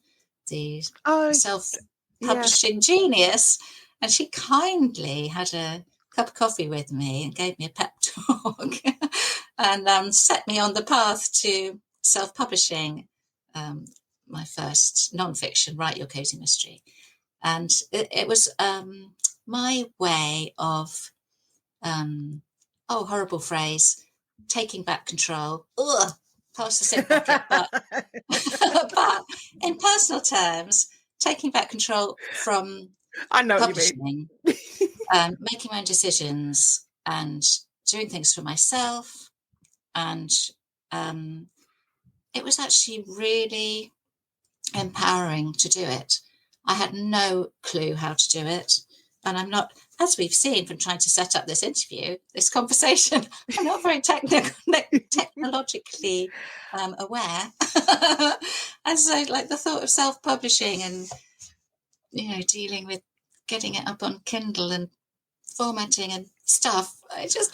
the self-publishing genius. And she kindly had a cup of coffee with me and gave me a pep talk and set me on the path to self-publishing my first non-fiction, Write Your Cozy Mystery. And it was my way of, horrible phrase, taking back control. Ugh, pass the sip bucket. But in personal terms, taking back control from publishing, making my own decisions and doing things for myself. And it was actually really empowering to do it. I had no clue how to do it. And I'm not, as we've seen from trying to set up this conversation, I'm not very technologically aware. And so like the thought of self-publishing and, dealing with getting it up on Kindle and formatting and stuff, but I just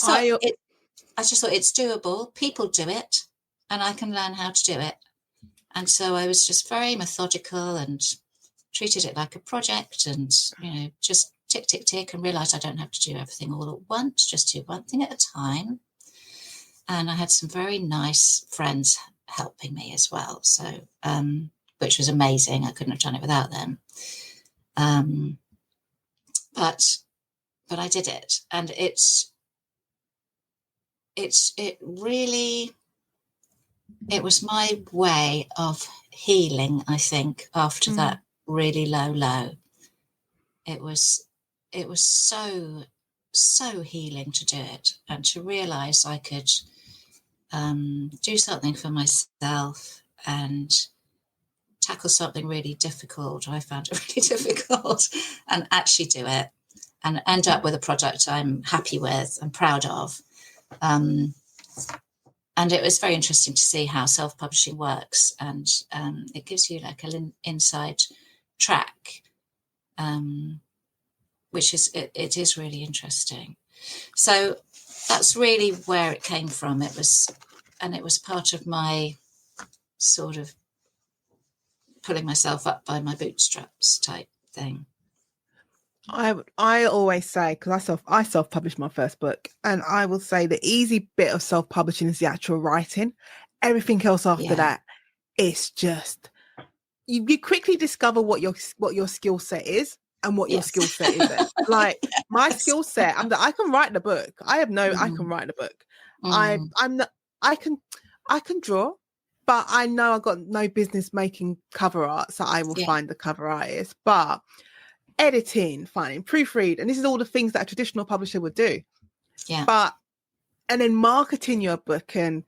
thought it's doable. People do it and I can learn how to do it. And so I was just very methodical and treated it like a project and, just tick, tick, tick, and realised I don't have to do everything all at once, just do one thing at a time. And I had some very nice friends helping me as well. So, which was amazing. I couldn't have done it without them. But I did it. And it was my way of healing, I think, after that really low. It was so healing to do it and to realise I could do something for myself and tackle something really difficult. I found it really difficult and actually do it and end up with a product I'm happy with and proud of. and it was very interesting to see how self-publishing works, and it gives you like an inside track, which is it is really interesting. So that's really where it came from. It was part of my sort of pulling myself up by my bootstraps type thing. I always say, because I self-published my first book, and I will say the easy bit of self-publishing is the actual writing. Everything else after that, it's just you quickly discover what your skill set is and what your skill set isn't. Like my skill set, I can write the book. I can write the book. I'm not, I can draw, but I know I've got no business making cover art, so I will find the cover artist. But editing, finding, proofread, and this is all the things that a traditional publisher would do. And then marketing your book and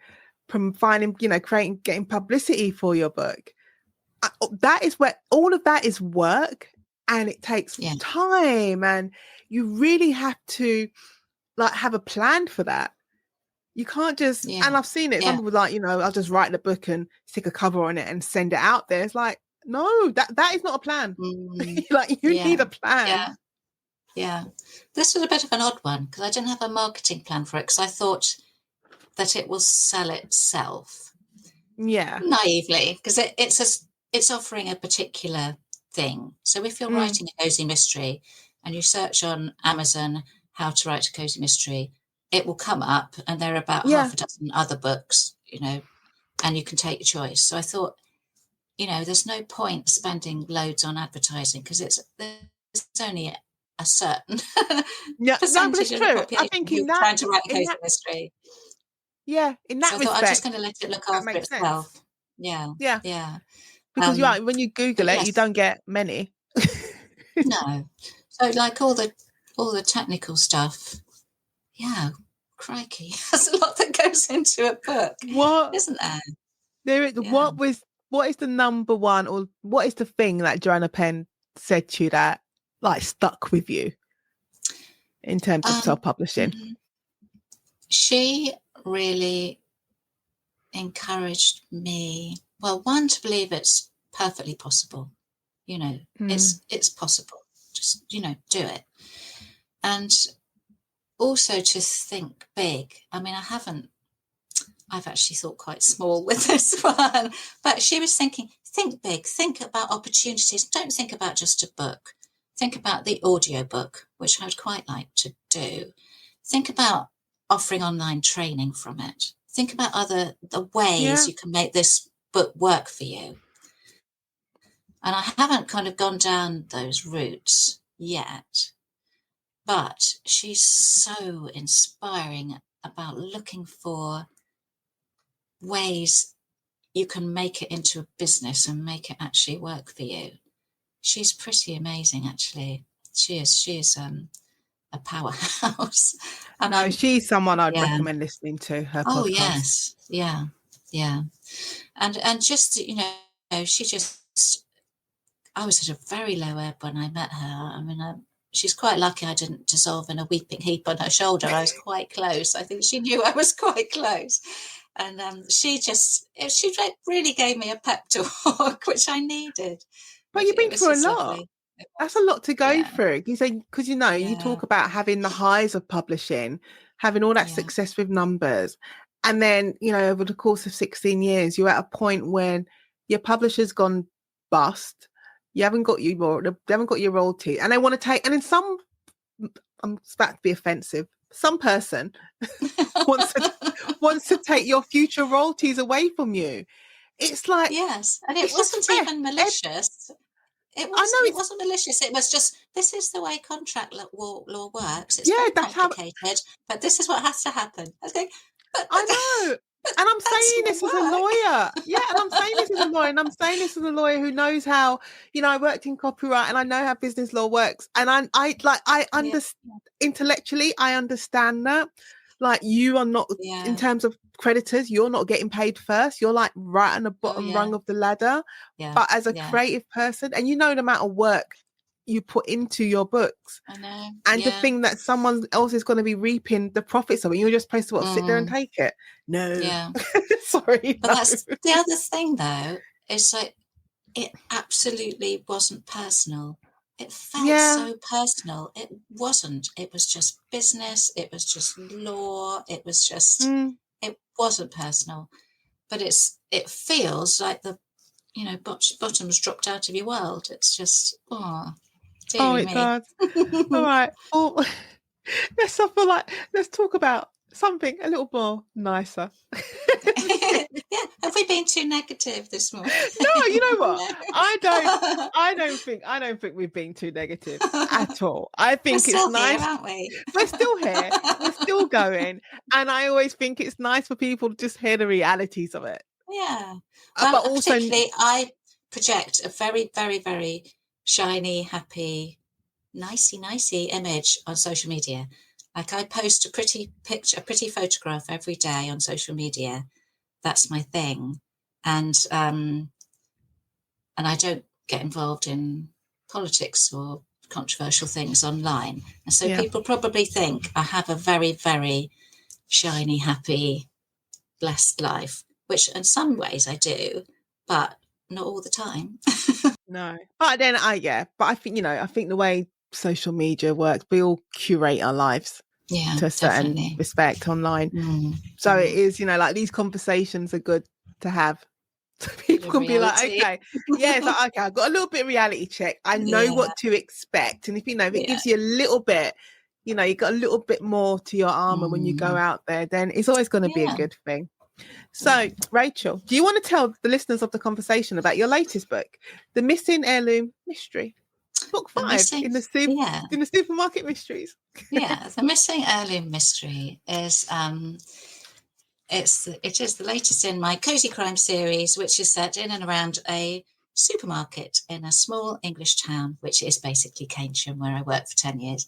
finding, creating, getting publicity for your book. That is where all of that is work, and it takes time, and you really have to like have a plan for that. You can't just, and I've seen it. Some people like, I'll just write the book and stick a cover on it and send it out there. It's like, no, that is not a plan. Like you need a plan. This was a bit of an odd one because I didn't have a marketing plan for it, because I thought that it will sell itself. Naively, because it's offering a particular thing. So if you're writing a cozy mystery and you search on Amazon how to write a cozy mystery, it will come up, and there are about half a dozen other books, and you can take your choice. So I thought, there's no point spending loads on advertising because there's only a certain percentage of the population I think who's trying to write a cozy mystery. Yeah, in that so I respect, thought I'm just going to let it look after itself. Sense. Yeah. Because when you Google it, you don't get many. No. So like all the technical stuff. Yeah, crikey. There's a lot that goes into a book. Isn't there? What is the number one, or what is the thing that Joanna Penn said to you that like stuck with you in terms of self-publishing? She really encouraged me, one, to believe it's perfectly possible. It's possible. Just, do it. And also to think big. I mean, I've actually thought quite small with this one, but she was thinking, think big, think about opportunities. Don't think about just a book. Think about the audio book, which I would quite like to do. Think about offering online training from it. Think about the ways you can make this book work for you. And I haven't kind of gone down those routes yet, but she's so inspiring about looking for ways you can make it into a business and make it actually work for you. She's pretty amazing, actually. She is a powerhouse. And she's someone I'd recommend listening to her podcast. Oh yes, yeah. And just she just. I was at a very low ebb when I met her. I mean, she's quite lucky I didn't dissolve in a weeping heap on her shoulder. I was quite close. I think she knew I was quite close. And she really gave me a pep talk, which I needed. But you've been through a lot. That's a lot to go through. You say, because you talk about having the highs of publishing, having all that success with numbers. And then, over the course of 16 years, you're at a point when your publisher's gone bust. You haven't got they haven't got your royalty, and they want to take. And in I'm about to be offensive. Some person wants to take your future royalties away from you. It's like and it wasn't even malicious. It wasn't malicious. It was just, this is the way contract law works. It's very complicated, but this is what has to happen. I know. And I'm saying this as a lawyer. Yeah, and I'm saying this as a lawyer. And I'm saying this as a lawyer who knows how, I worked in copyright and I know how business law works. And I understand intellectually, I understand that. Like, you are not, in terms of creditors, you're not getting paid first. You're like right on the bottom rung of the ladder. But as a creative person, and no amount of work you put into your books. I know. And to think that someone else is going to be reaping the profits of it, you're just supposed to sit there and take it. No. Yeah. Sorry. But no. that's the other thing, though, is like, it absolutely wasn't personal. It felt so personal. It wasn't. It was just business. It was just law. It was just, it wasn't personal. But it feels like the, bottom's dropped out of your world. It's just, dearie it me. does. All right. Well, let's talk about something a little more nicer. Yeah, have we been too negative this morning? No, you know what? I don't think we've been too negative at all. I think We're it's still nice. here, aren't we? We're still here. We're still going. And I always think it's nice for people to just hear the realities of it. Yeah. Well, but also, particularly, I project a very, very, very shiny, happy, nicey image on social media. Like, I post a pretty picture, a pretty photograph every day on social media. That's my thing. And I don't get involved in politics or controversial things online. And so people probably think I have a very, very shiny, happy, blessed life, which in some ways I do, but not all the time. No. But then but I think, I think the way social media works, we all curate our lives to a certain respect online. So it is, like, these conversations are good to have. So people can be like, okay, it's like, okay, I've got a little bit of reality check. I know what to expect. And if it gives you a little bit, you got a little bit more to your armor when you go out there, then it's always going to be a good thing. So, Rachel, do you want to tell the listeners of the conversation about your latest book, The Missing Heirloom Mystery? Book 5 in the supermarket mysteries. Yeah, The Missing Heirloom Mystery is it is the latest in my cozy crime series, which is set in and around a supermarket in a small English town, which is basically Keynsham, where I worked for 10 years.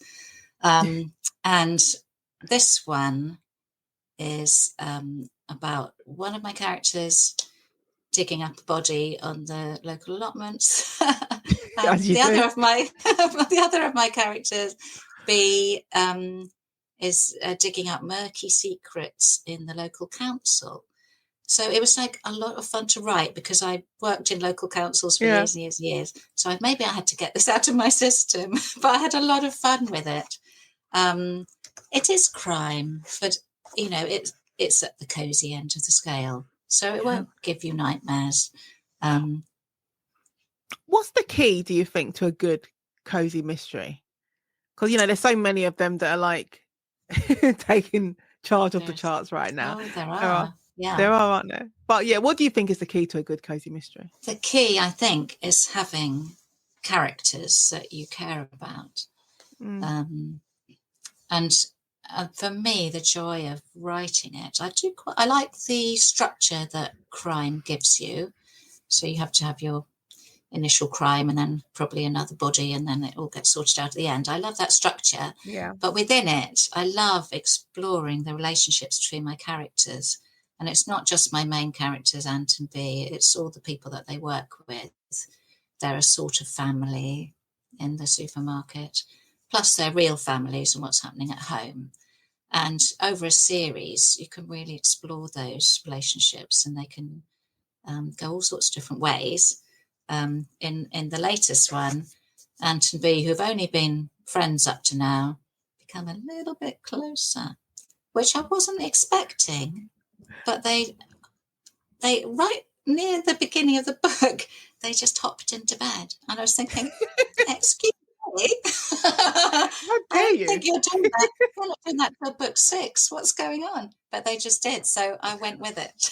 And this one is about one of my characters digging up a body on the local allotments. And the other of my characters, Bea, is digging up murky secrets in the local council. So it was like a lot of fun to write, because I worked in local councils for years and years and years. So maybe I had to get this out of my system, but I had a lot of fun with it. It is crime, but it's at the cozy end of the scale, so it won't give you nightmares. What's the key, do you think, to a good cozy mystery? Because there's so many of them that are like taking charge of the charts right now. Oh, there are. There are, aren't there? But what do you think is the key to a good cozy mystery? The key, I think, is having characters that you care about. And for me, the joy of writing it, I like the structure that crime gives you. So you have to have your initial crime and then probably another body, and then it all gets sorted out at the end. I love that structure. Yeah. But within it, I love exploring the relationships between my characters. And it's not just my main characters, Ant and Bea, it's all the people that they work with. They're a sort of family in the supermarket, plus their real families and what's happening at home. And over a series, you can really explore those relationships, and they can go all sorts of different ways. In the latest one, Ant and Bea, who've only been friends up to now, become a little bit closer, which I wasn't expecting. But they right near the beginning of the book, they just hopped into bed, and I was thinking, excuse me, how dare you? I think you're not doing that till book 6. What's going on? But they just did, so I went with it.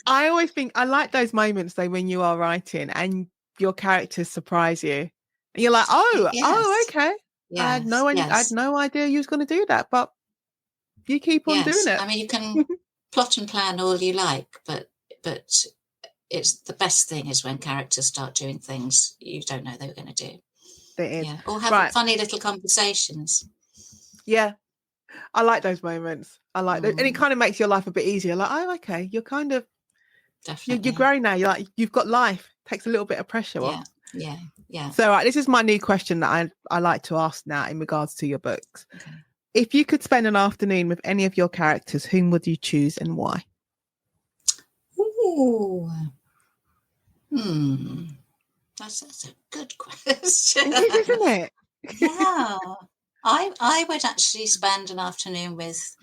I always think I like those moments though when you are writing and your characters surprise you, and you're like, okay. Yes. I had no idea you was going to do that, but you keep on doing it. I mean, you can plot and plan all you like, but it's the best thing is when characters start doing things you don't know they were going to do. Yeah, or have funny little conversations. Yeah, I like those moments. I like those, and it kind of makes your life a bit easier. Like, okay, you're kind of you're growing now. You're like, you've got life. Takes a little bit of pressure off. Yeah. Yeah. So this is my new question that I like to ask now in regards to your books. Okay. If you could spend an afternoon with any of your characters, whom would you choose and why? Ooh. That's a good question. It is, isn't it? Yeah. I would actually spend an afternoon with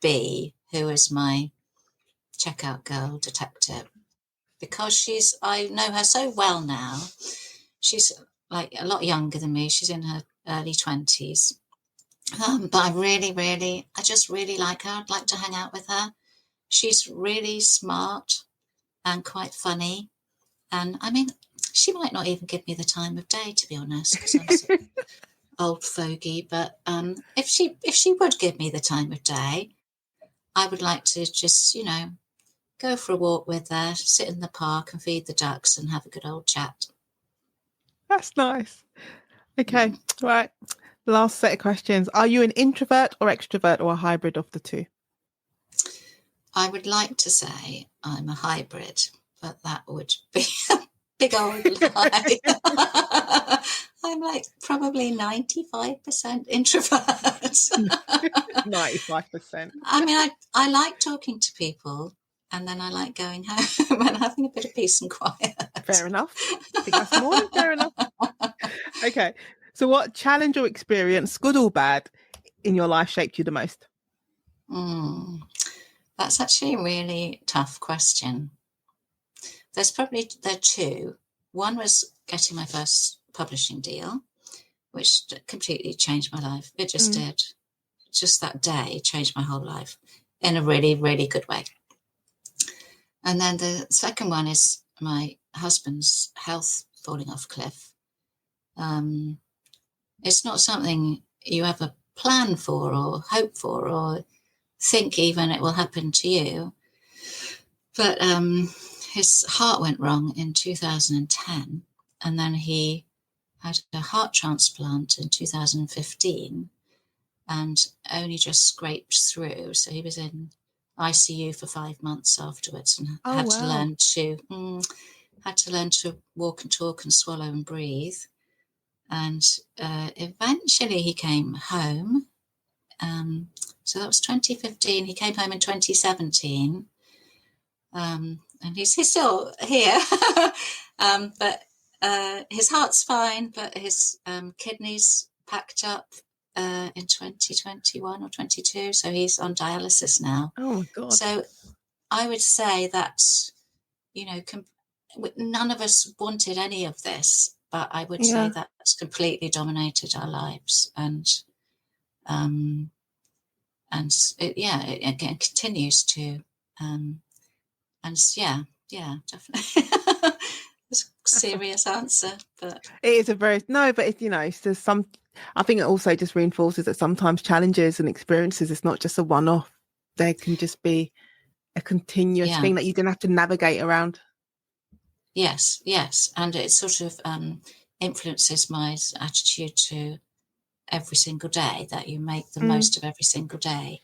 Bea, who is my checkout girl detective, because I know her so well now. She's like a lot younger than me. She's in her early 20s. But I just really like her. I'd like to hang out with her. She's really smart and quite funny. And I mean, she might not even give me the time of day, to be honest, because I'm so old fogey. But if she would give me the time of day, I would like to just, go for a walk with her, sit in the park and feed the ducks and have a good old chat. That's nice. Okay, right. Last set of questions. Are you an introvert or extrovert or a hybrid of the two? I would like to say I'm a hybrid, but that would be a big old lie. I'm like probably 95% introvert. 95%. I mean, I like talking to people, and then I like going home and having a bit of peace and quiet. Fair enough. I think that's more than fair enough. Okay. So what challenge or experience, good or bad, in your life shaped you the most? That's actually a really tough question. There are two. One was getting my first publishing deal, which completely changed my life. It just did. Just that day changed my whole life in a really, really good way. And then the second one is my husband's health falling off a cliff. It's not something you ever plan for or hope for or think even it will happen to you. But his heart went wrong in 2010, and then he had a heart transplant in 2015 and only just scraped through. So he was in ICU for 5 months afterwards and had to learn to walk and talk and swallow and breathe. And eventually he came home. So that was 2015. He came home in 2017. And he's still here. But his heart's fine, but his kidneys packed up in 2021 or 22. So he's on dialysis now. Oh, my God. So I would say that, none of us wanted any of this, but I would say that's completely dominated our lives. And it continues to. Definitely. It's a serious answer, but it is it's just some. I think it also just reinforces that sometimes challenges and experiences, it's not just a one-off. There can just be a continuous thing that you don't have to navigate around. Yes, and it sort of influences my attitude to every single day, that you make the most of every single day,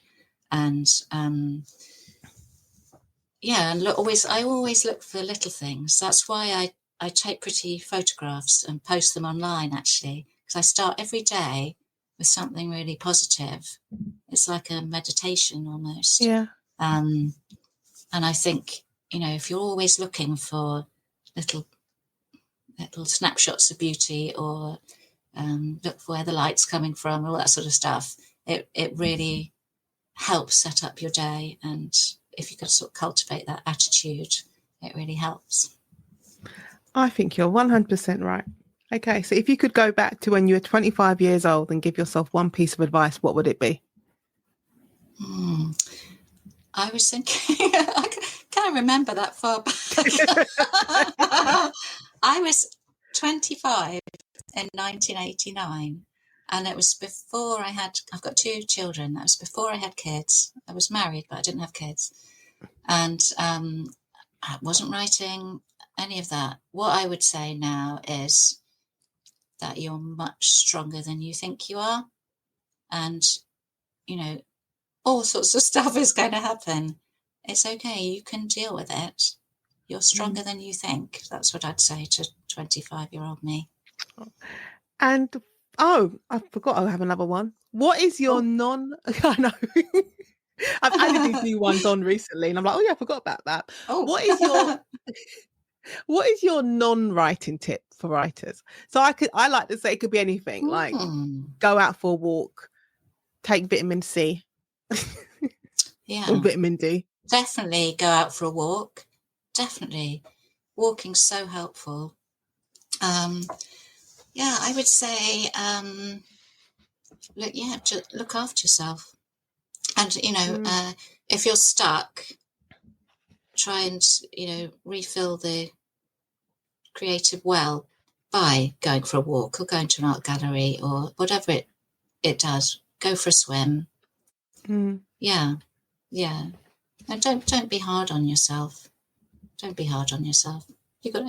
and and I always look for little things. That's why I take pretty photographs and post them online, actually, because I start every day with something really positive. It's like a meditation almost. Yeah. And I think, if you're always looking for little snapshots of beauty or look for where the light's coming from, all that sort of stuff, it really helps set up your day. And if you could sort of cultivate that attitude, it really helps. I think you're 100% right. Okay, so if you could go back to when you were 25 years old and give yourself one piece of advice, what would it be? I was thinking, I can't remember that far back. I was 25 in 1989. And it was before I've got 2 children. That was before I had kids. I was married, but I didn't have kids. And I wasn't writing any of that. What I would say now is that you're much stronger than you think you are. And, all sorts of stuff is going to happen. It's okay. You can deal with it. You're stronger than you think. That's what I'd say to 25-year-old me. And, I forgot I have another one. What is your I know. I've added these new ones on recently and I'm like, oh yeah, I forgot about that. Oh. What is your non-writing tip for writers? So I like to say it could be anything, like go out for a walk, take vitamin C. Yeah. Or vitamin D. Definitely go out for a walk. Definitely. Walking's so helpful. Yeah, I would say look after yourself. And, if you're stuck, try and, refill the creative well by going for a walk or going to an art gallery or whatever it does. Go for a swim. Yeah. And don't be hard on yourself. Don't be hard on yourself.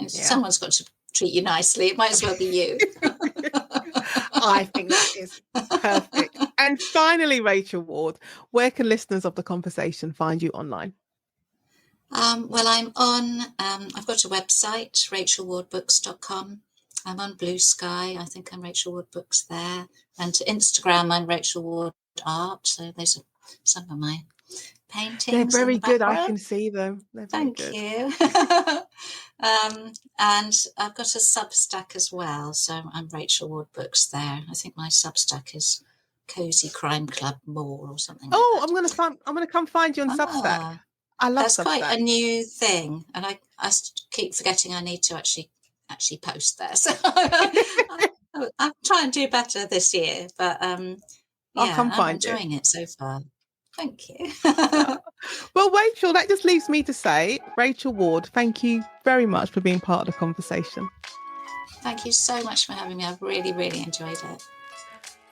Someone's got to treat you nicely. It might as well be you. I think that is perfect. And finally, Rachel Ward, where can listeners of the conversation find you online? Well, I'm on, I've got a website, rachelwardbooks.com. I'm on Blue Sky. I think I'm Rachel Ward Books there. And to Instagram, I'm Rachel Ward Art. So those are some of my paintings. They're very good. I can see them. Thank you. And I've got a Substack as well. So I'm Rachel Ward Books there. I think my Substack is Cozy Crime Club More or something. Oh, like I'm gonna come find you on Substack. I love that's Substack. Quite a new thing, and I keep forgetting I need to actually post there. So I'll try and do better this year. But I'll come find I'm enjoying it so far. Thank you. Well, Rachel, that just leaves me to say, Rachel Ward, thank you very much for being part of the conversation. Thank you so much for having me. I've really, really enjoyed it.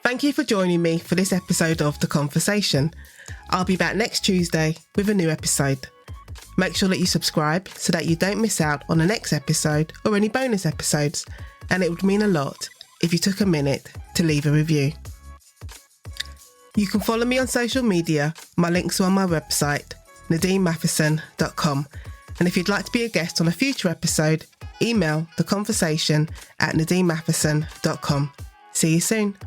Thank you for joining me for this episode of The Conversation. I'll be back next Tuesday with a new episode. Make sure that you subscribe so that you don't miss out on the next episode or any bonus episodes. And it would mean a lot if you took a minute to leave a review. You can follow me on social media. My links are on my website, nadiemmatheson.com. And if you'd like to be a guest on a future episode, email theconversation@nadiemmatheson.com. See you soon.